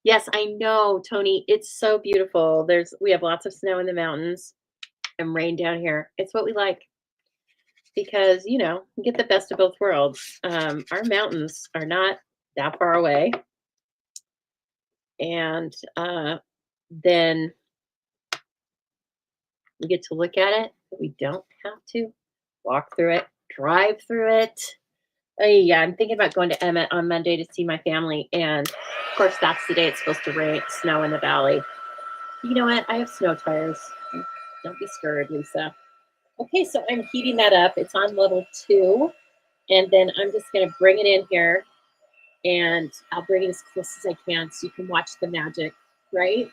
Yes, I know, Tony. It's so beautiful. We have lots of snow in the mountains and rain down here. It's what we like because, you know, you get the best of both worlds. Our mountains are not that far away. And then we get to look at it. We don't have to walk through it, drive through it. Yeah, I'm thinking about going to Emmett on Monday to see my family. And of course, that's the day it's supposed to snow in the valley. You know what? I have snow tires. Don't be scared, Lisa. Okay, so I'm heating that up. It's on level 2. And then I'm just going to bring it in here. And I'll bring it as close as I can so you can watch the magic, right?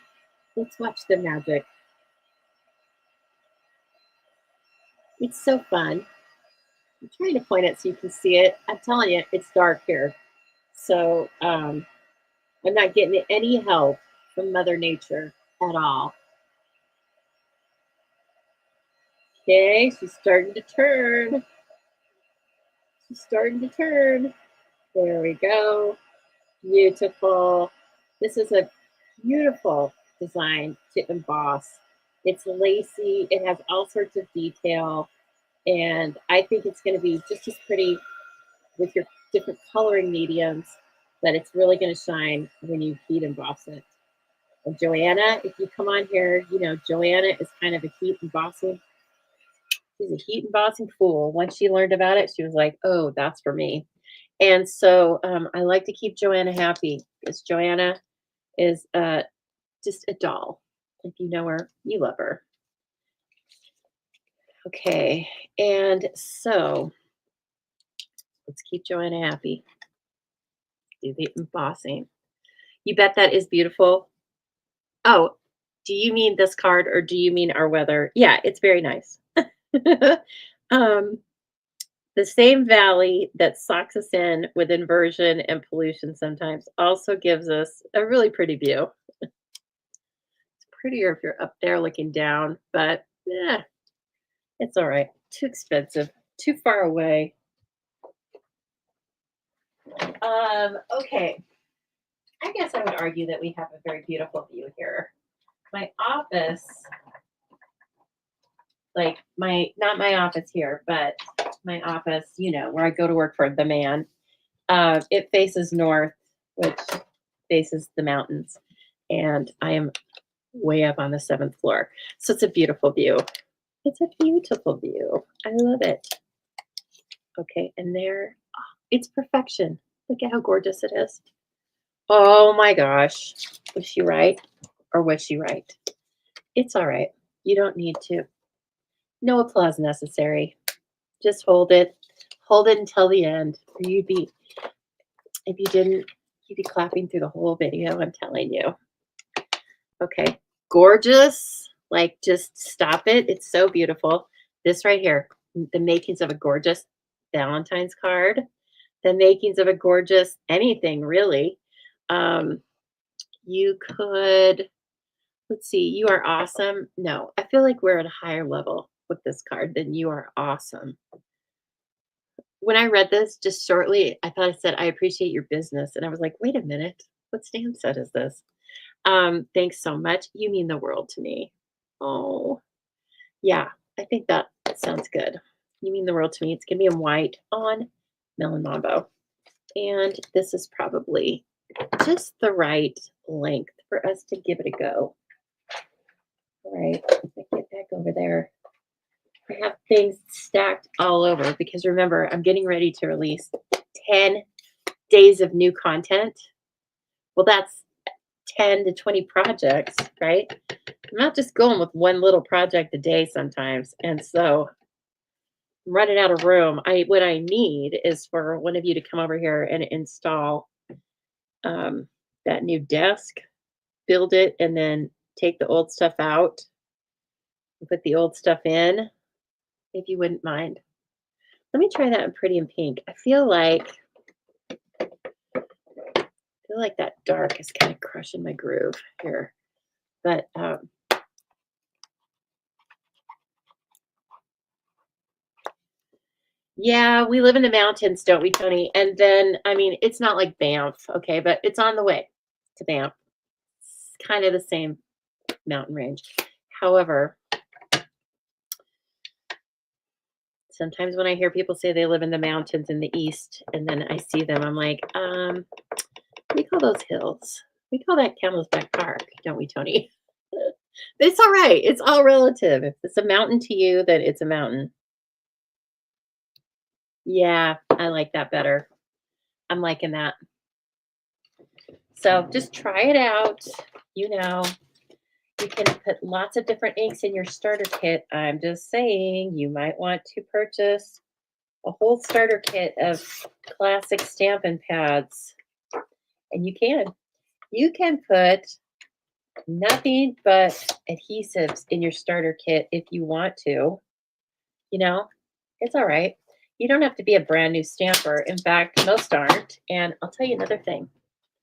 Let's watch the magic. It's so fun. I'm trying to point it so you can see it. I'm telling you, it's dark here. So I'm not getting any help from Mother Nature at all. Okay, she's starting to turn. She's starting to turn. There we go. Beautiful. This is a beautiful design to emboss. It's lacy. It has all sorts of detail. And I think it's going to be just as pretty with your different coloring mediums, but it's really going to shine when you heat emboss it. And Joanna, if you come on here, you know, Joanna is kind of a heat and bossy. She's a heat and bossy fool. Once she learned about it, she was like, oh, that's for me. And so I like to keep Joanna happy because Joanna is just a doll. If you know her, you love her. Okay. And so let's keep Joanna happy. Do the embossing. You bet that is beautiful. Oh, do you mean this card or do you mean our weather? Yeah, it's very nice. um, the same valley that sucks us in with inversion and pollution sometimes also gives us a really pretty view. It's prettier if you're up there looking down, but yeah, it's all right. Too expensive, too far away. Okay. I guess I would argue that we have a very beautiful view here. My office, like not my office here, but my office, you know, where I go to work for the man, it faces north, which faces the mountains. And I am way up on the 7th floor. So it's a beautiful view. It's a beautiful view. I love it. Okay, and there, oh, it's perfection. Look at how gorgeous it is. Oh my gosh. Was she right? Or was she right? It's all right. You don't need to. No applause necessary. Just hold it. Hold it until the end. Or you'd be, if you didn't, you'd be clapping through the whole video, I'm telling you. Okay. Gorgeous. Like, just stop it. It's so beautiful. This right here, the makings of a gorgeous Valentine's card, the makings of a gorgeous anything, really. You could, let's see, you are awesome. No, I feel like we're at a higher level with this card than you are awesome. When I read this just shortly, I thought I said, I appreciate your business. And I was like, wait a minute, what stamp set is this? Thanks so much. You mean the world to me. Oh, yeah, I think that sounds good. You mean the world to me. It's going to be in white on Melon Mambo. And this is probably just the right length for us to give it a go. All right, let's get back over there. I have things stacked all over because remember, I'm getting ready to release 10 days of new content. Well, that's 10 to 20 projects, right? I'm not just going with one little project a day sometimes. And so I'm running out of room. What I need is for one of you to come over here and install that new desk, build it, and then take the old stuff out and put the old stuff in, if you wouldn't mind. Let me try that in pretty in pink. I feel like that dark is kind of crushing my groove here. But yeah, we live in the mountains, don't we, Tony? And then, I mean, it's not like Banff, okay, but it's on the way to Banff. It's kind of the same mountain range. However, sometimes when I hear people say they live in the mountains in the east, and then I see them, I'm like, we call those hills. We call that Camel's Back Park, don't we, Tony? It's all right. It's all relative. If it's a mountain to you, then it's a mountain. Yeah, I like that better. I'm liking that. So just try it out. You know, you can put lots of different inks in your starter kit. I'm just saying you might want to purchase a whole starter kit of classic Stampin' Pads. And you can put nothing but adhesives in your starter kit if you want to. You know, it's all right. You don't have to be a brand new stamper. In fact, most aren't. And I'll tell you another thing.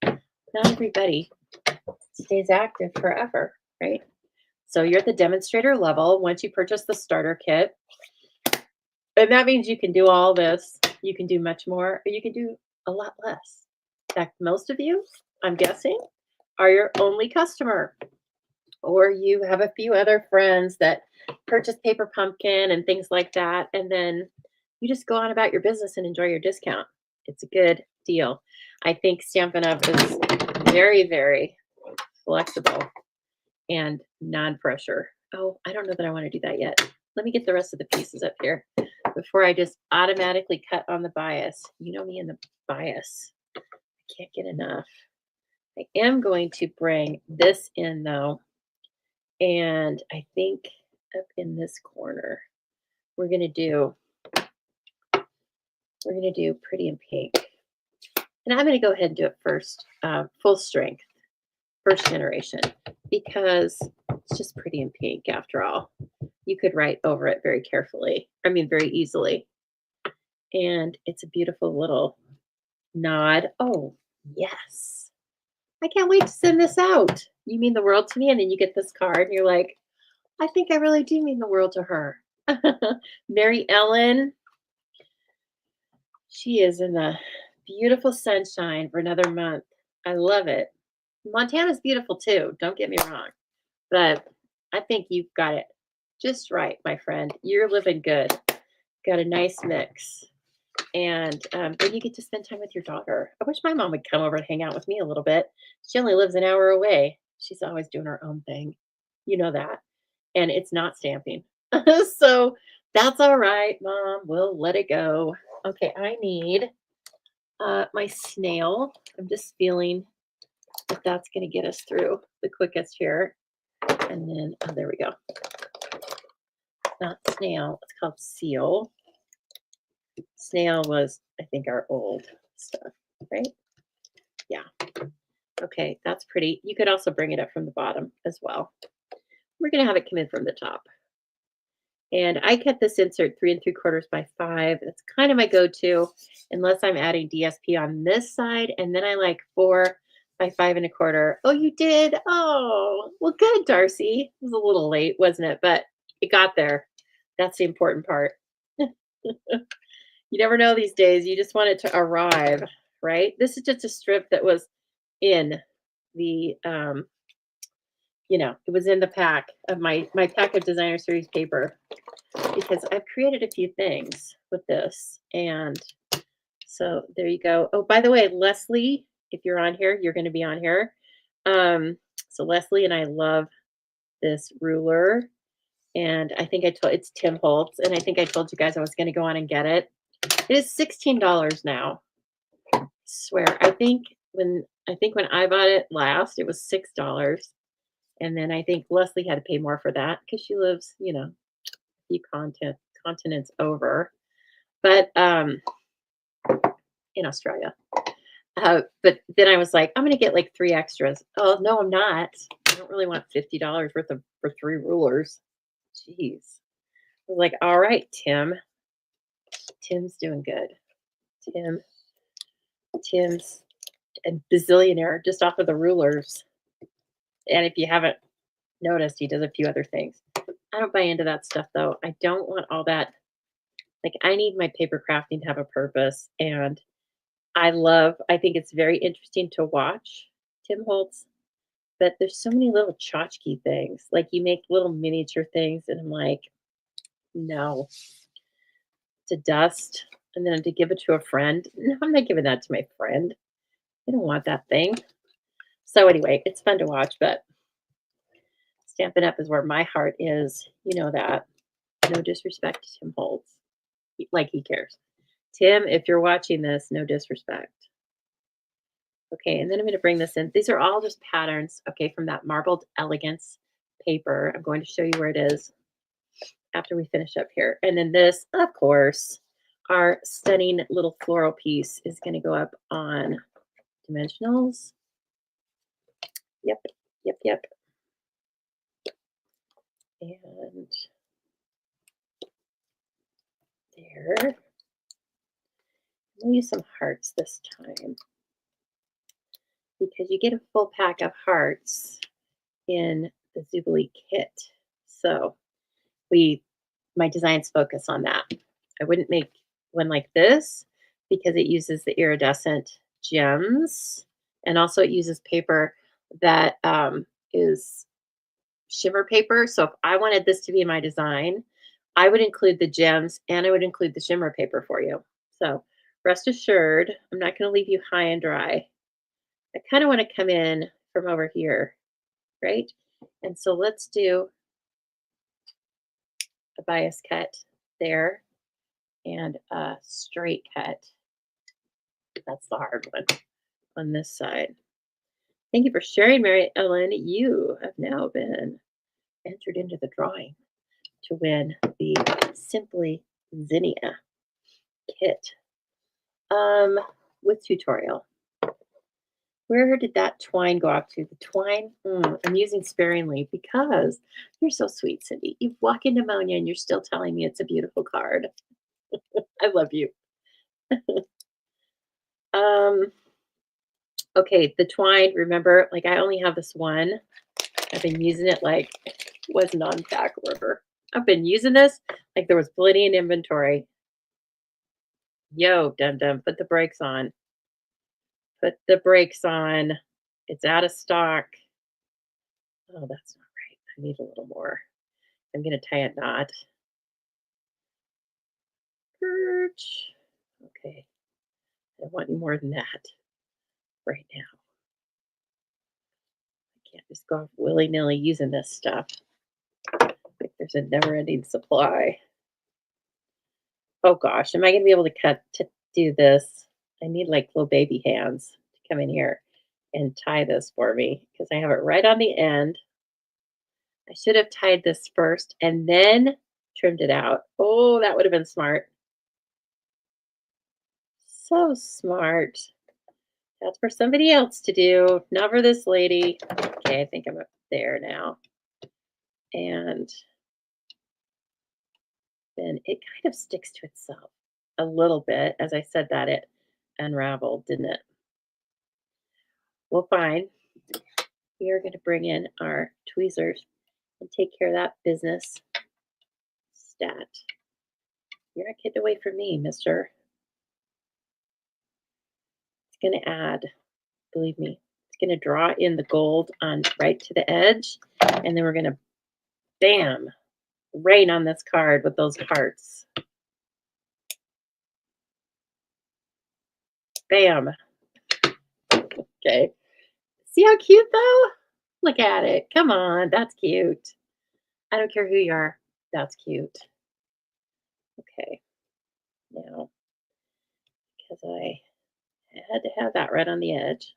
Not everybody stays active forever, right? So you're at the demonstrator level once you purchase the starter kit. And that means you can do all this. You can do much more, or you can do a lot less. In fact, most of you, I'm guessing, are your only customer. Or you have a few other friends that purchase Paper Pumpkin and things like that. And then you just go on about your business and enjoy your discount. It's a good deal. I think Stampin' Up! Is very, very flexible and non-pressure. Oh, I don't know that I want to do that yet. Let me get the rest of the pieces up here before I just automatically cut on the bias. You know me and the bias. I can't get enough. I am going to bring this in though, and I think up in this corner, we're gonna do Pretty in Pink. And I'm gonna go ahead and do it first, full strength, first generation, because it's just Pretty in Pink after all. You could write over it very carefully. I mean, very easily. And it's a beautiful little nod. Oh, yes. I can't wait to send this out. You mean the world to me. And then you get this card and you're like, I think I really do mean the world to her. Mary Ellen. She is in the beautiful sunshine for another month. I love it. Montana's beautiful too. Don't get me wrong. But I think you've got it just right, my friend. You're living good. Got a nice mix. And then you get to spend time with your daughter. I wish my mom would come over and hang out with me a little bit. She only lives an hour away. She's always doing her own thing. You know that. And it's not stamping. So that's all right, Mom. We'll let it go. Okay, I need my snail. I'm just feeling that that's going to get us through the quickest here. And then, oh, there we go. Not snail. It's called seal. Snail was, I think, our old stuff, right? Yeah. Okay, that's pretty. You could also bring it up from the bottom as well. We're going to have it come in from the top. And I cut this insert 3 3/4 by 5. That's kind of my go-to, unless I'm adding DSP on this side. And then I like 4 by 5 1/4. Oh, you did? Oh, well, good, Darcy. It was a little late, wasn't it? But it got there. That's the important part. You never know these days. You just want it to arrive, right? This is just a strip that was in the, it was in the pack of my pack of designer series paper, because I've created a few things with this. And so there you go. Oh, by the way, Leslie, if you're on here, you're going to be on here. So Leslie and I love this ruler. And I think it's Tim Holtz. And I think I told you guys I was going to go on and get it. It is $16 now. I swear. I think when I bought it last, it was $6. And then I think Leslie had to pay more for that because she lives, a few continents over. But in Australia. But then I was like, I'm gonna get like 3 extras. Oh no, I'm not. I don't really want $50 worth for 3 rulers. Jeez. I was like, all right, Tim. Tim's doing good. Tim's a bazillionaire just off of the rulers. And if you haven't noticed, he does a few other things. I don't buy into that stuff though. I don't want all that. Like, I need my paper crafting to have a purpose. And I think it's very interesting to watch Tim Holtz, but there's so many little tchotchke things. Like, you make little miniature things, and I'm like, no. To dust and then to give it to a friend. No, I'm not giving that to my friend. I don't want that thing. So anyway, it's fun to watch, but Stampin' Up! Is where my heart is. You know that. No disrespect to Tim Holtz. Like he cares. Tim, if you're watching this, no disrespect. Okay, and then I'm going to bring this in. These are all just patterns, okay, from that Marbled Elegance paper. I'm going to show you where it is after we finish up here. And then this, of course, our stunning little floral piece is going to go up on dimensionals. Yep. And there. We'll use some hearts this time, because you get a full pack of hearts in the Zoobilee kit. So my designs focus on that. I wouldn't make one like this because it uses the iridescent gems, and also it uses paper that is shimmer paper. So if I wanted this to be my design, I would include the gems and I would include the shimmer paper for you. So rest assured, I'm not going to leave you high and dry. I kind of want to come in from over here right? And so let's do a bias cut there and a straight cut. That's the hard one on this side. Thank you for sharing, Mary Ellen. You have now been entered into the drawing to win the Simply Zinnia kit with tutorial. Where did that twine go off to? The twine, I'm using sparingly because you're so sweet, Cindy. You walk in pneumonia and you're still telling me it's a beautiful card. I love you. Okay, the twine, remember, like I only have this one. I've been using it like it wasn't on back order. I've been using this like there was plenty in inventory. Yo, dum dum, put the brakes on. Put the brakes on. It's out of stock. Oh, that's not right. I need a little more. I'm going to tie a knot. Perch. Okay. I don't want any more than that right now. I can't just go off willy-nilly using this stuff. Like there's a never-ending supply. Oh gosh, am I going to be able to do this? I need like little baby hands to come in here and tie this for me because I have it right on the end. I should have tied this first and then trimmed it out. Oh, that would have been smart. So smart. That's for somebody else to do, not for this lady. Okay, I think I'm up there now. And then it kind of sticks to itself a little bit. As I said that, it unraveled, didn't it? Well, fine. We are going to bring in our tweezers and take care of that business. Stat. You're not getting away from me, mister. It's going to add, believe me, it's going to draw in the gold on right to the edge. And then we're going to, bam, rain on this card with those hearts. Bam. Okay. See how cute though? Look at it. Come on. That's cute. I don't care who you are. That's cute. Okay. Now, because I had to have that right on the edge,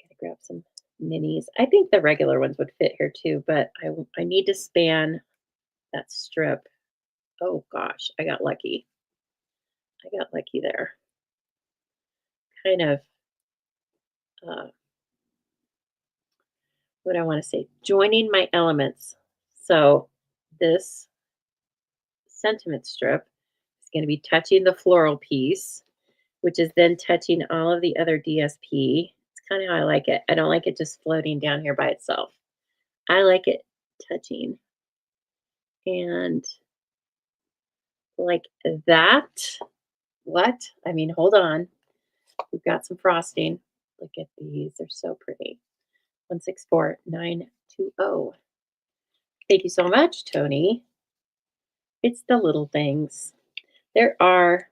gotta grab some minis. I think the regular ones would fit here too, but I need to span that strip. Oh gosh, I got lucky. I got lucky there. Kind of, what I want to say, joining my elements. So this sentiment strip is going to be touching the floral piece, which is then touching all of the other DSP. It's kind of how I like it. I don't like it just floating down here by itself. I like it touching. And like that. What? I mean, hold on. We've got some frosting. Look at these. They're so pretty. 164920. Thank you so much, Tony. It's the little things. There are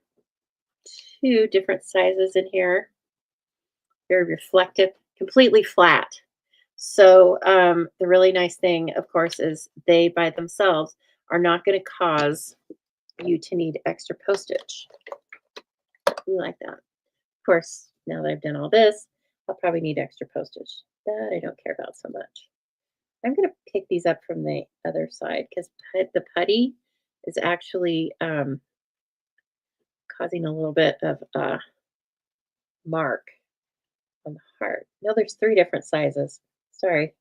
2 different sizes in here. Very reflective, completely flat. So the really nice thing, of course, is they by themselves are not going to cause you to need extra postage. We like that. Of course, now that I've done all this, I'll probably need extra postage. That I don't care about so much. I'm going to pick these up from the other side because the putty is actually causing a little bit of a mark on the heart. No, there's 3 different sizes. Sorry.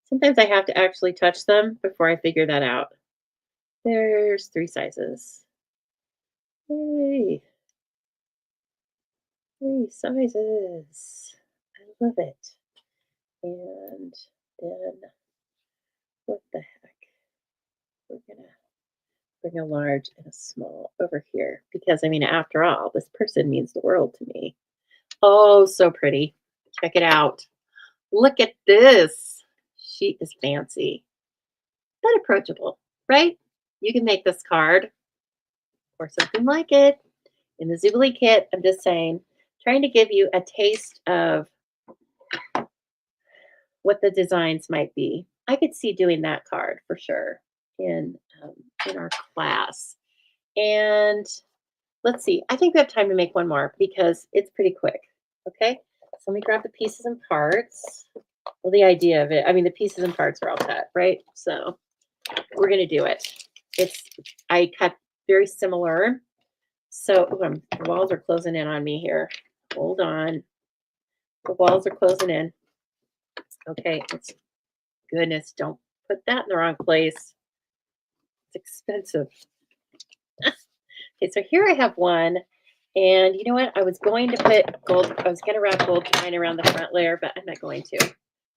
Sometimes I have to actually touch them before I figure that out. There's 3 sizes. Yay. 3 sizes. I love it. And then, what the heck? We're going to bring a large and a small over here because, I mean, after all, this person means the world to me. Oh, so pretty. Check it out. Look at this. She is fancy, but approachable, right? You can make this card or something like it in the Zoobilee kit. I'm just saying, trying to give you a taste of what the designs might be. I could see doing that card for sure in our class. And let's see. I think we have time to make one more because it's pretty quick. Okay. So let me grab the pieces and parts. Well, the idea of it, I mean, the pieces and parts are all cut, right? So we're going to do it. I cut very similar. So the walls are closing in on me here. Hold on. The walls are closing in. Okay. Goodness, don't put that in the wrong place. It's expensive. Okay, so here I have one. And you know what? I was going to put gold, I was going to wrap gold twine around the front layer, but I'm not going to.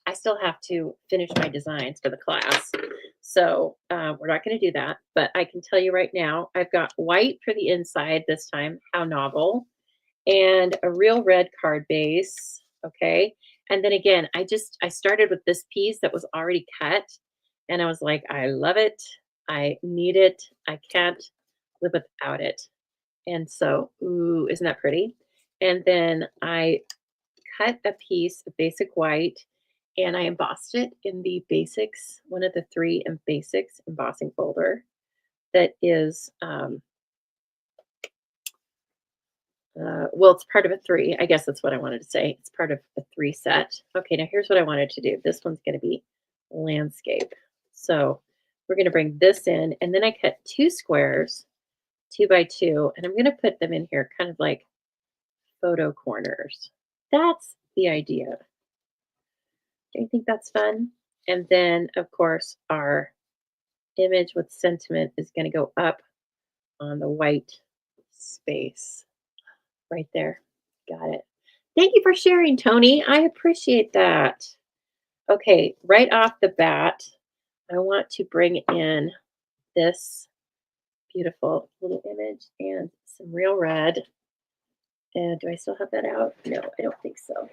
I still have to finish my designs for the class. So we're not going to do that. But I can tell you right now, I've got white for the inside this time. How novel. And a real red card base. Okay. And then again, I started with this piece that was already cut. And I was like, I love it. I need it. I can't live without it. And so, ooh, isn't that pretty? And then I cut a piece of basic white and I embossed it in the basics, one of the 3 in basics embossing folder that is, well, it's part of a 3. I guess that's what I wanted to say. It's part of a 3 set. Okay, now here's what I wanted to do. This one's going to be landscape. So we're going to bring this in, and then I cut 2 squares, 2 by 2, and I'm going to put them in here kind of like photo corners. That's the idea. Do you think that's fun? And then, of course, our image with sentiment is going to go up on the white space right there. Got it. Thank you for sharing, Tony. I appreciate that. Okay, right off the bat, I want to bring in this beautiful little image and some real red. And do I still have that out? No, I don't think so.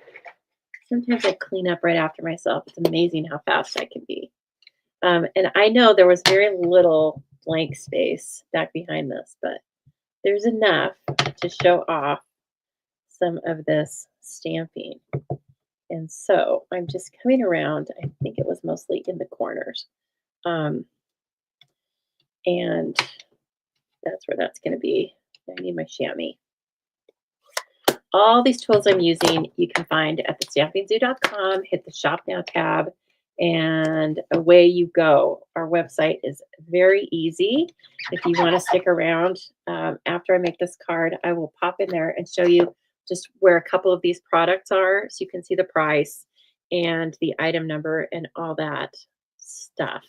Sometimes I clean up right after myself. It's amazing how fast I can be. And I know there was very little blank space back behind this, but there's enough to show off some of this stamping. And so I'm just coming around. I think it was mostly in the corners. And that's where that's going to be. I need my chamois. All these tools I'm using, you can find at thestampingzoo.com. Hit the Shop Now tab, and away you go. Our website is very easy. If you want to stick around after I make this card, I will pop in there and show you just where a couple of these products are so you can see the price and the item number and all that stuff.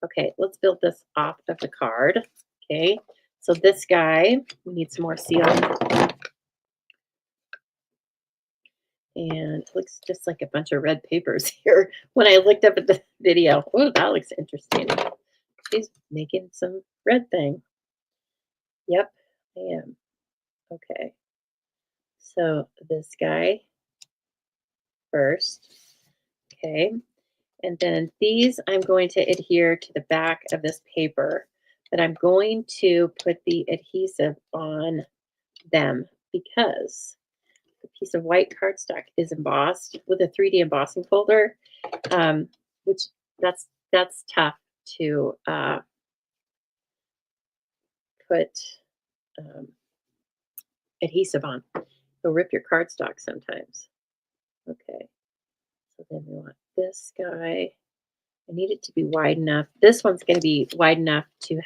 Okay, let's build this off of the card. Okay, so this guy, we need some more seal. And it looks just like a bunch of red papers here when I looked up at the video. Oh, that looks interesting. She's making some red thing. Yep, I am. Okay. So this guy first. Okay. And then these I'm going to adhere to the back of this paper, but I'm going to put the adhesive on them because the piece of white cardstock is embossed with a 3D embossing folder, which that's tough to put adhesive on. It'll rip your cardstock sometimes. Okay, so then we want this guy. I need it to be wide enough. This one's going to be wide enough to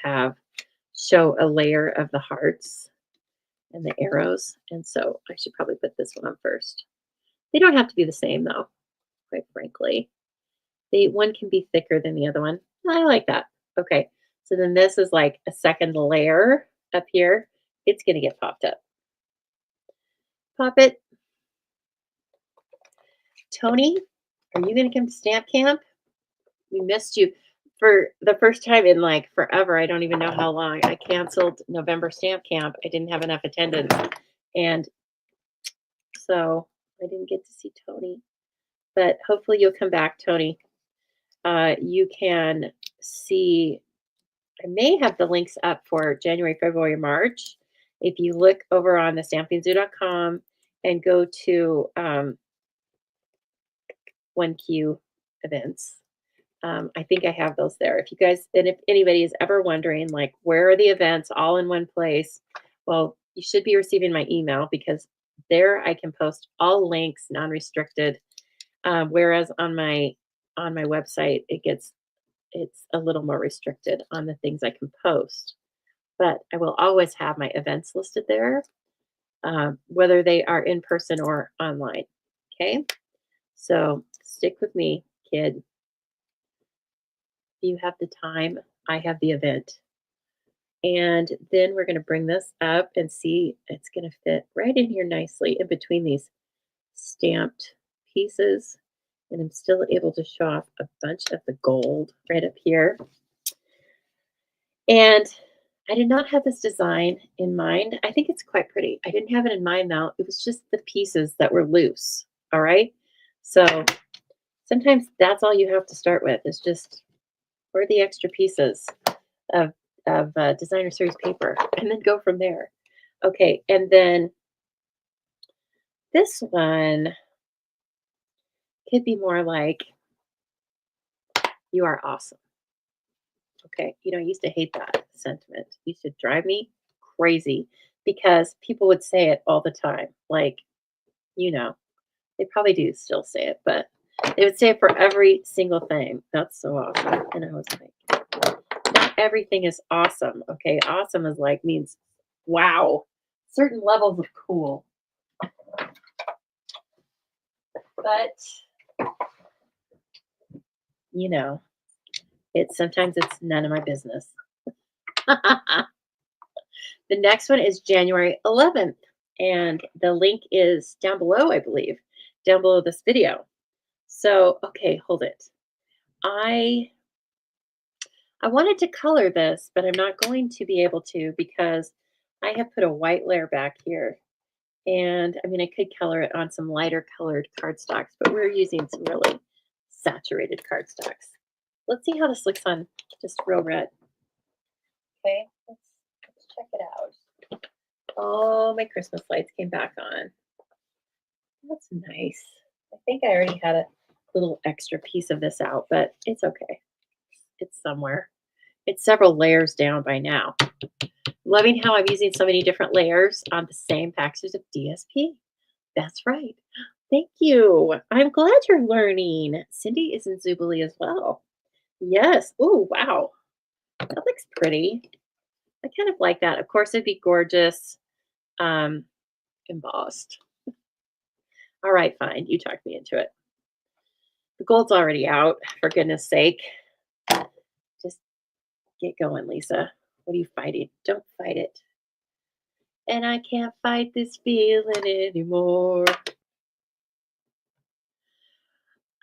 show a layer of the hearts and the arrows. And so I should probably put this one on first. They don't have to be the same though, quite frankly. One can be thicker than the other one. I like that. Okay, so then this is like a second layer up here. It's going to get popped up. Pop it. Tony, are you going to come to Stamp Camp? We missed you for the first time in like forever. I don't even know how long. I canceled November Stamp Camp. I didn't have enough attendance. And so I didn't get to see Tony. But hopefully you'll come back, Tony. You can see, I may have the links up for January, February, March. If you look over on the stampingzoo.com and go to 1Q events. I think I have those there. If you guys, and if anybody is ever wondering, like, where are the events all in one place? Well, you should be receiving my email because there I can post all links, non-restricted. Whereas on my website, it's a little more restricted on the things I can post. But I will always have my events listed there, whether they are in person or online. Okay, so stick with me, kid. You have the time, I have the event. And then we're going to bring this up and see it's going to fit right in here nicely in between these stamped pieces. And I'm still able to show off a bunch of the gold right up here. And I did not have this design in mind. I think it's quite pretty. I didn't have it in mind though. It was just the pieces that were loose. All right. So sometimes that's all you have to start with is just where are the extra pieces of designer series paper and then go from there. Okay. And then this one could be more like, you are awesome. Okay. You know, I used to hate that sentiment. It used to drive me crazy because people would say it all the time. Like, you know, they probably do still say it, but they would say it for every single thing. That's so awesome. And I was like, not everything is awesome. Okay. Awesome is like means wow. Certain levels of cool. But you know, sometimes it's none of my business. The next one is January 11th, and the link is down below, I believe, down below this video. So, okay, hold it. I wanted to color this, but I'm not going to be able to because I have put a white layer back here. And I mean, I could color it on some lighter colored cardstocks, but we're using some really saturated cardstocks. Let's see how this looks on just real red. Okay, let's check it out. Oh, my Christmas lights came back on. That's nice. I think I already had a little extra piece of this out, but it's okay. It's somewhere. It's several layers down by now. Loving how I'm using so many different layers on the same packages of DSP. That's right. Thank you. I'm glad you're learning. Cindy is in Zoobilee as well. Yes. Oh, wow. That looks pretty. I kind of like that. Of course, it'd be gorgeous embossed. All right, fine. You talked me into it. The gold's already out, for goodness sake. Just get going, Lisa. What are you fighting? Don't fight it. And I can't fight this feeling anymore.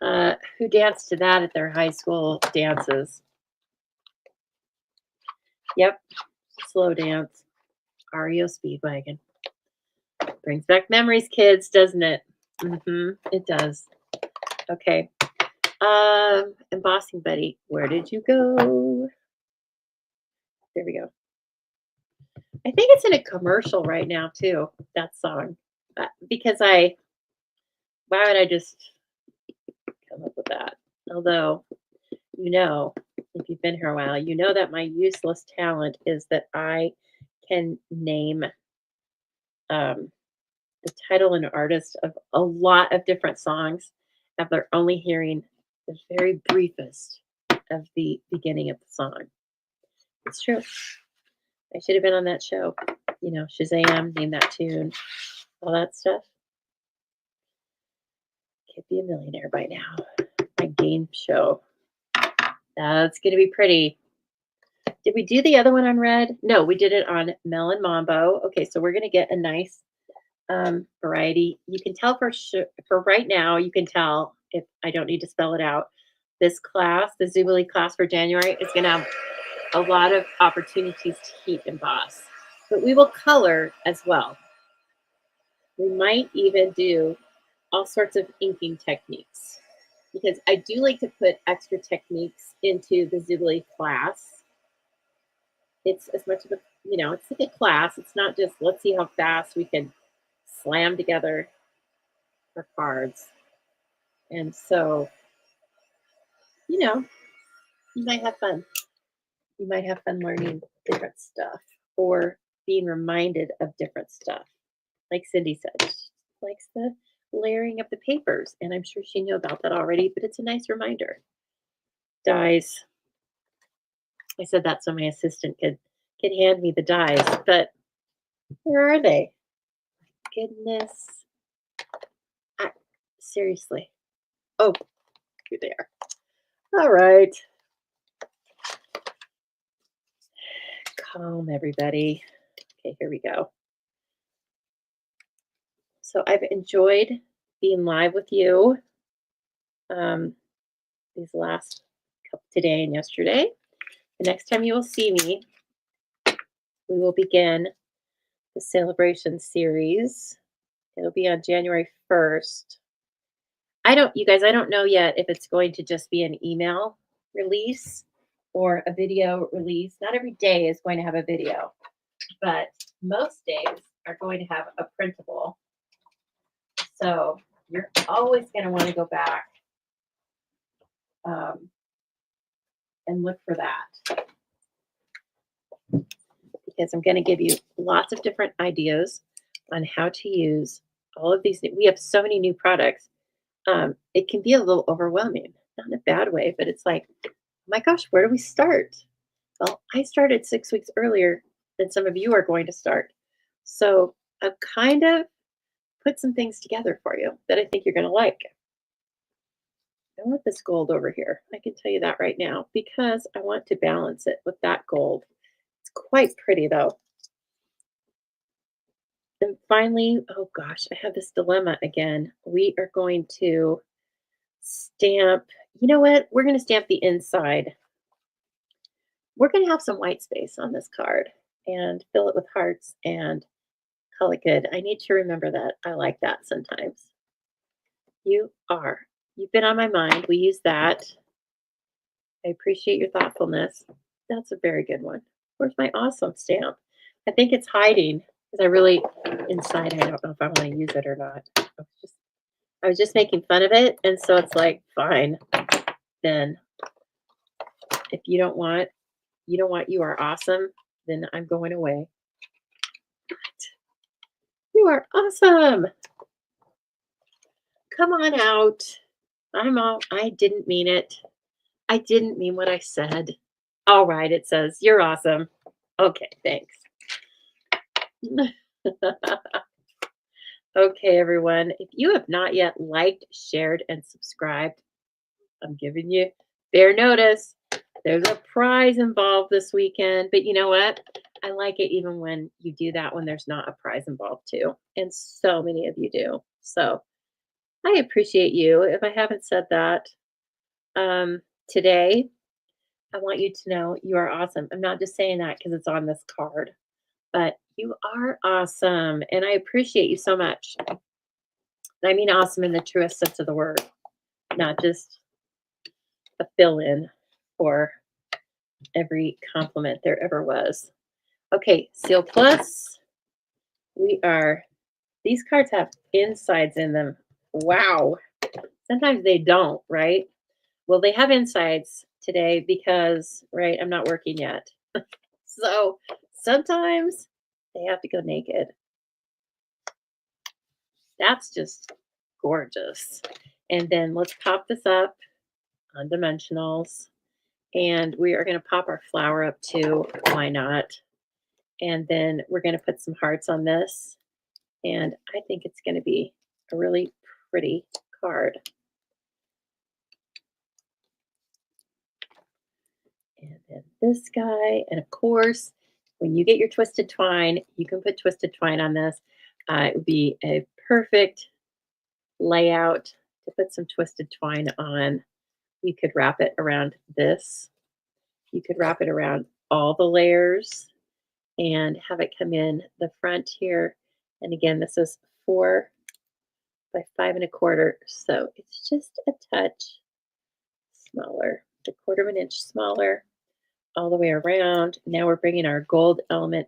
Who danced to that at their high school dances? Yep, slow dance. REO Speedwagon. Brings back memories, kids, doesn't it? It does. Okay. Embossing Buddy, where did you go? There we go. I think it's in a commercial right now too, that song. Because why would I just come up with that? Although, you know, if you've been here a while, you know that my useless talent is that I can name the title and artist of a lot of different songs after only hearing the very briefest of the beginning of the song. It's true. I should have been on that show. You know, Shazam, name that tune, all that stuff. Could be a millionaire by now. My game show. That's going to be pretty. Did we do the other one on red? No, we did it on Melon Mambo. Okay, so we're going to get a nice variety. You can tell for right now, you can tell if I don't need to spell it out. This class, the Zoobilee class for January, is going to have a lot of opportunities to heat emboss. But we will color as well. We might even do all sorts of inking techniques because I do like to put extra techniques into the Zoobilee class. It's as much of a, you know, it's like a class. It's not just let's see how fast we can slam together our cards. And so you know, you might have fun. You might have fun learning different stuff or being reminded of different stuff. Like Cindy said, she likes the layering of the papers, and I'm sure she knew about that already, but it's a nice reminder. Dies. I said that so my assistant could hand me the dies, but where are they? Goodness. I, seriously. Oh, you're there. All right. Calm, everybody. Okay, here we go. So I've enjoyed being live with you um, these last couple today and yesterday. The next time you will see me, we will begin the celebration series. It'll be on January 1st. You guys, I don't know yet if it's going to just be an email release or a video release. Not every day is going to have a video, but most days are going to have a printable. So you're always going to want to go back and look for that because I'm going to give you lots of different ideas on how to use all of these. We have so many new products. It can be a little overwhelming, not in a bad way, but it's like, oh my gosh, where do we start? Well, I started 6 weeks earlier than some of you are going to start. So I've kind of put some things together for you that I think you're going to like. I want this gold over here. I can tell you that right now because I want to balance it with that gold. It's quite pretty though. And finally, oh gosh, I have this dilemma again. We are going to stamp, you know what? We're going to stamp the inside. We're going to have some white space on this card and fill it with hearts and call it good. I need to remember that. I like that sometimes. You are. You've been on my mind. We use that. I appreciate your thoughtfulness. That's a very good one. Where's my awesome stamp? I think it's hiding because I really, inside, I don't know if I want to use it or not. I was just making fun of it. And so it's like, fine. Then if you don't want you are awesome, then I'm going away. You are awesome. Come on out. I didn't mean it. I didn't mean what I said. All right, it says, you're awesome. Okay, thanks. Okay, everyone. If you have not yet liked, shared, and subscribed, I'm giving you fair notice. There's a prize involved this weekend, but you know what? I like it even when you do that when there's not a prize involved too. And so many of you do. So I appreciate you. If I haven't said that, today, I want you to know you are awesome. I'm not just saying that because it's on this card, but you are awesome. And I appreciate you so much. I mean, awesome in the truest sense of the word, not just a fill in for every compliment there ever was. Okay, Seal Plus. These cards have insides in them. Wow. Sometimes they don't, right? Well, they have insides today because, right, I'm not working yet. So sometimes they have to go naked. That's just gorgeous. And then let's pop this up on dimensionals. And we are going to pop our flower up too. Why not? And then we're going to put some hearts on this. And I think it's going to be a really pretty card. And then this guy. And of course, when you get your twisted twine, you can put twisted twine on this. It would be a perfect layout to put some twisted twine on. You could wrap it around this. You could wrap it around all the layers and have it come in the front here. And again, this is 4 by 5 1/4. So it's just a touch smaller, a 1/4 of an inch smaller all the way around. Now we're bringing our gold element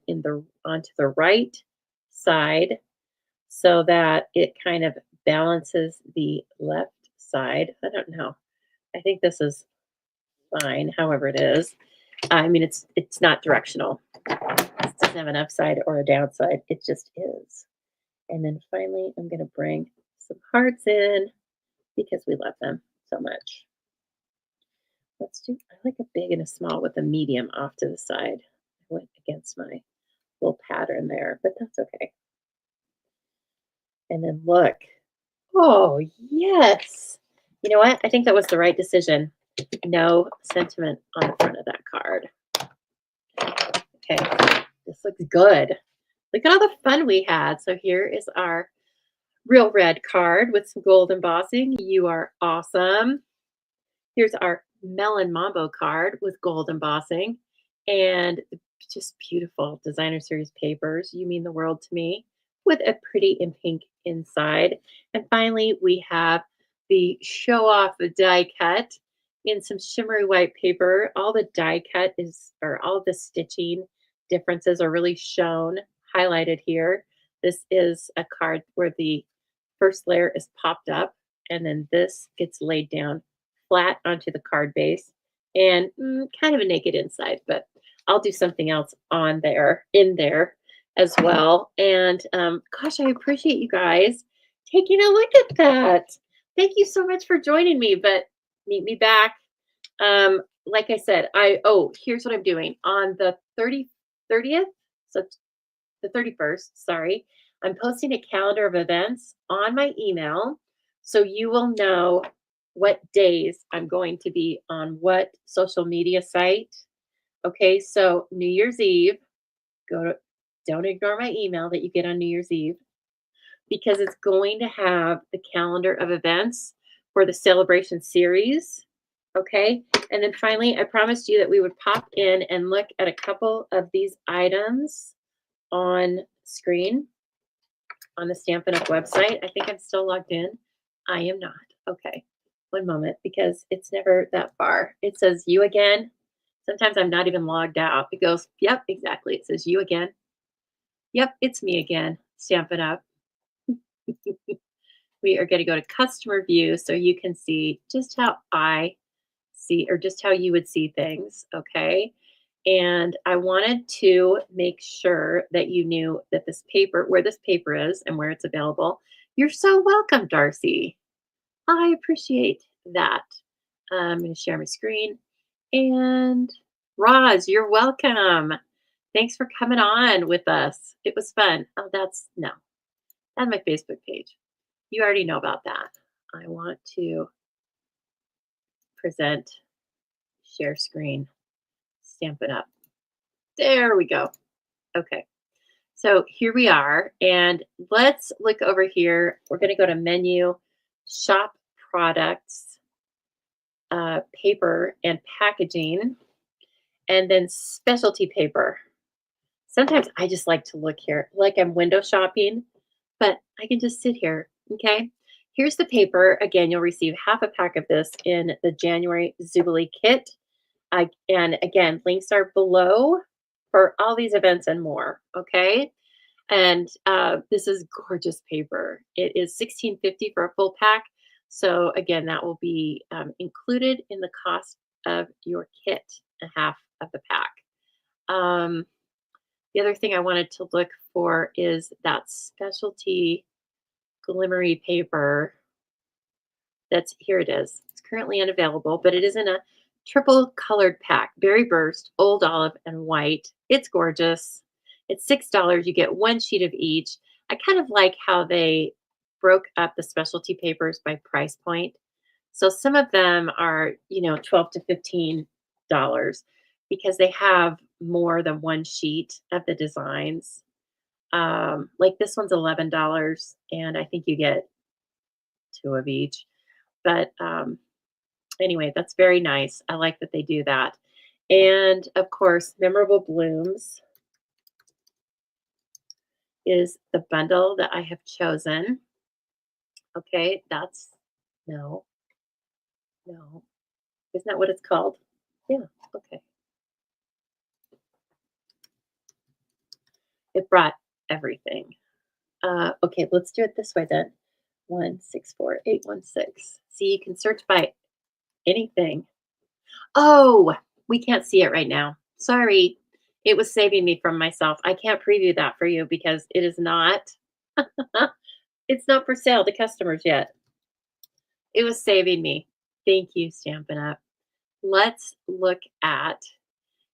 onto the right side so that it kind of balances the left side. I don't know. I think this is fine, however it is. I mean, it's not directional. It doesn't have an upside or a downside. It just is. And then finally, I'm going to bring some hearts in because we love them so much. Let's do, I like a big and a small with a medium off to the side. I went against my little pattern there, but that's okay. And then look. Oh, yes. You know what? I think that was the right decision. No sentiment on the front of that card. Okay, this looks good. Look at all the fun we had. So here is our real red card with some gold embossing. You are awesome. Here's our melon mambo card with gold embossing and just beautiful designer series papers. You mean the world to me with a pretty in pink inside. And finally, we have the show off the die cut in some shimmery white paper. All the die cut is, or all of the stitching differences are really shown, highlighted here. This is a card where the first layer is popped up and then this gets laid down flat onto the card base and kind of a naked inside, but I'll do something else on there, in there as well. And gosh, I appreciate you guys taking a look at that. Thank you so much for joining me, but meet me back. Like I said, here's what I'm doing on the 30th, so the 31st, sorry. I'm posting a calendar of events on my email so you will know what days I'm going to be on what social media site. Okay, so New Year's Eve, don't ignore my email that you get on New Year's Eve because it's going to have the calendar of events for the celebration series. Okay, and then finally, I promised you that we would pop in and look at a couple of these items on screen on the Stampin' Up! Website. I think I'm still logged in. I am not. Okay, one moment because it's never that far. It says you again. Sometimes I'm not even logged out. It goes, yep, exactly. It says you again. Yep, it's me again. Stampin' Up! We are going to go to customer view so you can see just how I see or just how you would see things. Okay. And I wanted to make sure that you knew that this paper, where this paper is and where it's available. You're so welcome, Darcy. I appreciate that. I'm going to share my screen. And Roz, you're welcome. Thanks for coming on with us. It was fun. Oh, that's my Facebook page. You already know about that. I want to present, share screen, Stampin' Up! There we go. Okay. So here we are. And let's look over here. We're going to go to menu, shop products, paper and packaging, and then specialty paper. Sometimes I just like to look here like I'm window shopping, but I can just sit here. Okay. Here's the paper. Again, you'll receive half a pack of this in the January Zoobilee kit. And again, links are below for all these events and more. Okay. And this is gorgeous paper. It is $16.50 for a full pack. So again, that will be included in the cost of your kit, a half of the pack. The other thing I wanted to look for is that specialty glimmery paper. That's here it is. It's currently unavailable, but it is in a triple colored pack, berry burst, old olive, and white. It's gorgeous. It's $6. You get one sheet of each. I kind of like how they broke up the specialty papers by price point. So some of them are, $12 to $15 because they have more than one sheet of the designs. Like this one's $11, and I think you get two of each. But anyway, that's very nice. I like that they do that. And of course, Memorable Blooms is the bundle that I have chosen. Okay, no. Isn't that what it's called? Yeah, okay. It brought everything. Okay, let's do it this way then. 164816. See, you can search by anything. Oh, we can't see it right now. Sorry. It was saving me from myself. I can't preview that for you because it is not it's not for sale to customers yet. It was saving me. Thank you, Stampin' Up. Let's look at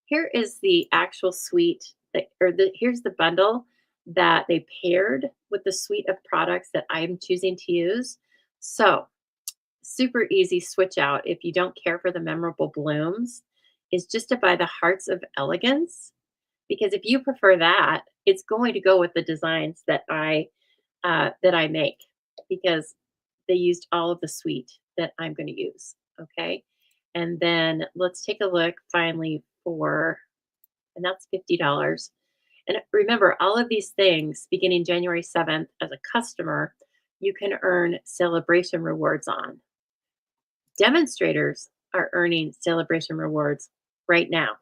here is the actual suite that, or here's the bundle that they paired with the suite of products that I'm choosing to use. So super easy switch out if you don't care for the memorable blooms is just to buy the Hearts of Elegance, because if you prefer that, it's going to go with the designs that I make, because they used all of the suite that I'm going to use. Okay. And then let's take a look finally for, and that's $50. And remember, all of these things beginning January 7th as a customer, you can earn celebration rewards on. Demonstrators are earning celebration rewards right now.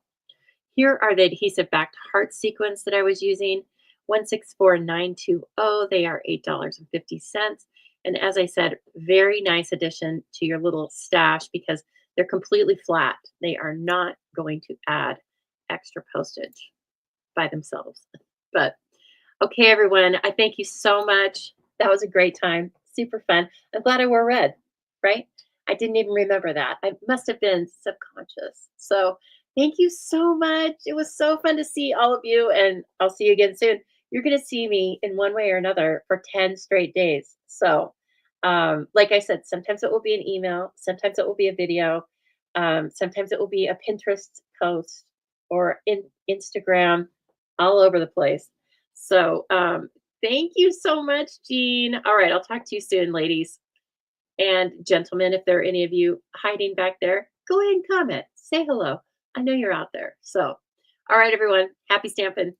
Here are the adhesive backed heart sequins that I was using. 164920. They are $8.50. And as I said, very nice addition to your little stash because they're completely flat. They are not going to add extra postage by themselves. But okay, everyone, I thank you so much. That was a great time. Super fun. I'm glad I wore red, right? I didn't even remember that. I must have been subconscious. So thank you so much. It was so fun to see all of you, and I'll see you again soon. You're going to see me in one way or another for 10 straight days. So, like I said, sometimes it will be an email, sometimes it will be a video, sometimes it will be a Pinterest post or in Instagram, all over the place. So, thank you so much, Jean. All right, I'll talk to you soon, ladies and gentlemen. If there are any of you hiding back there, go ahead and comment. Say hello. I know you're out there. So, all right, everyone, happy stamping.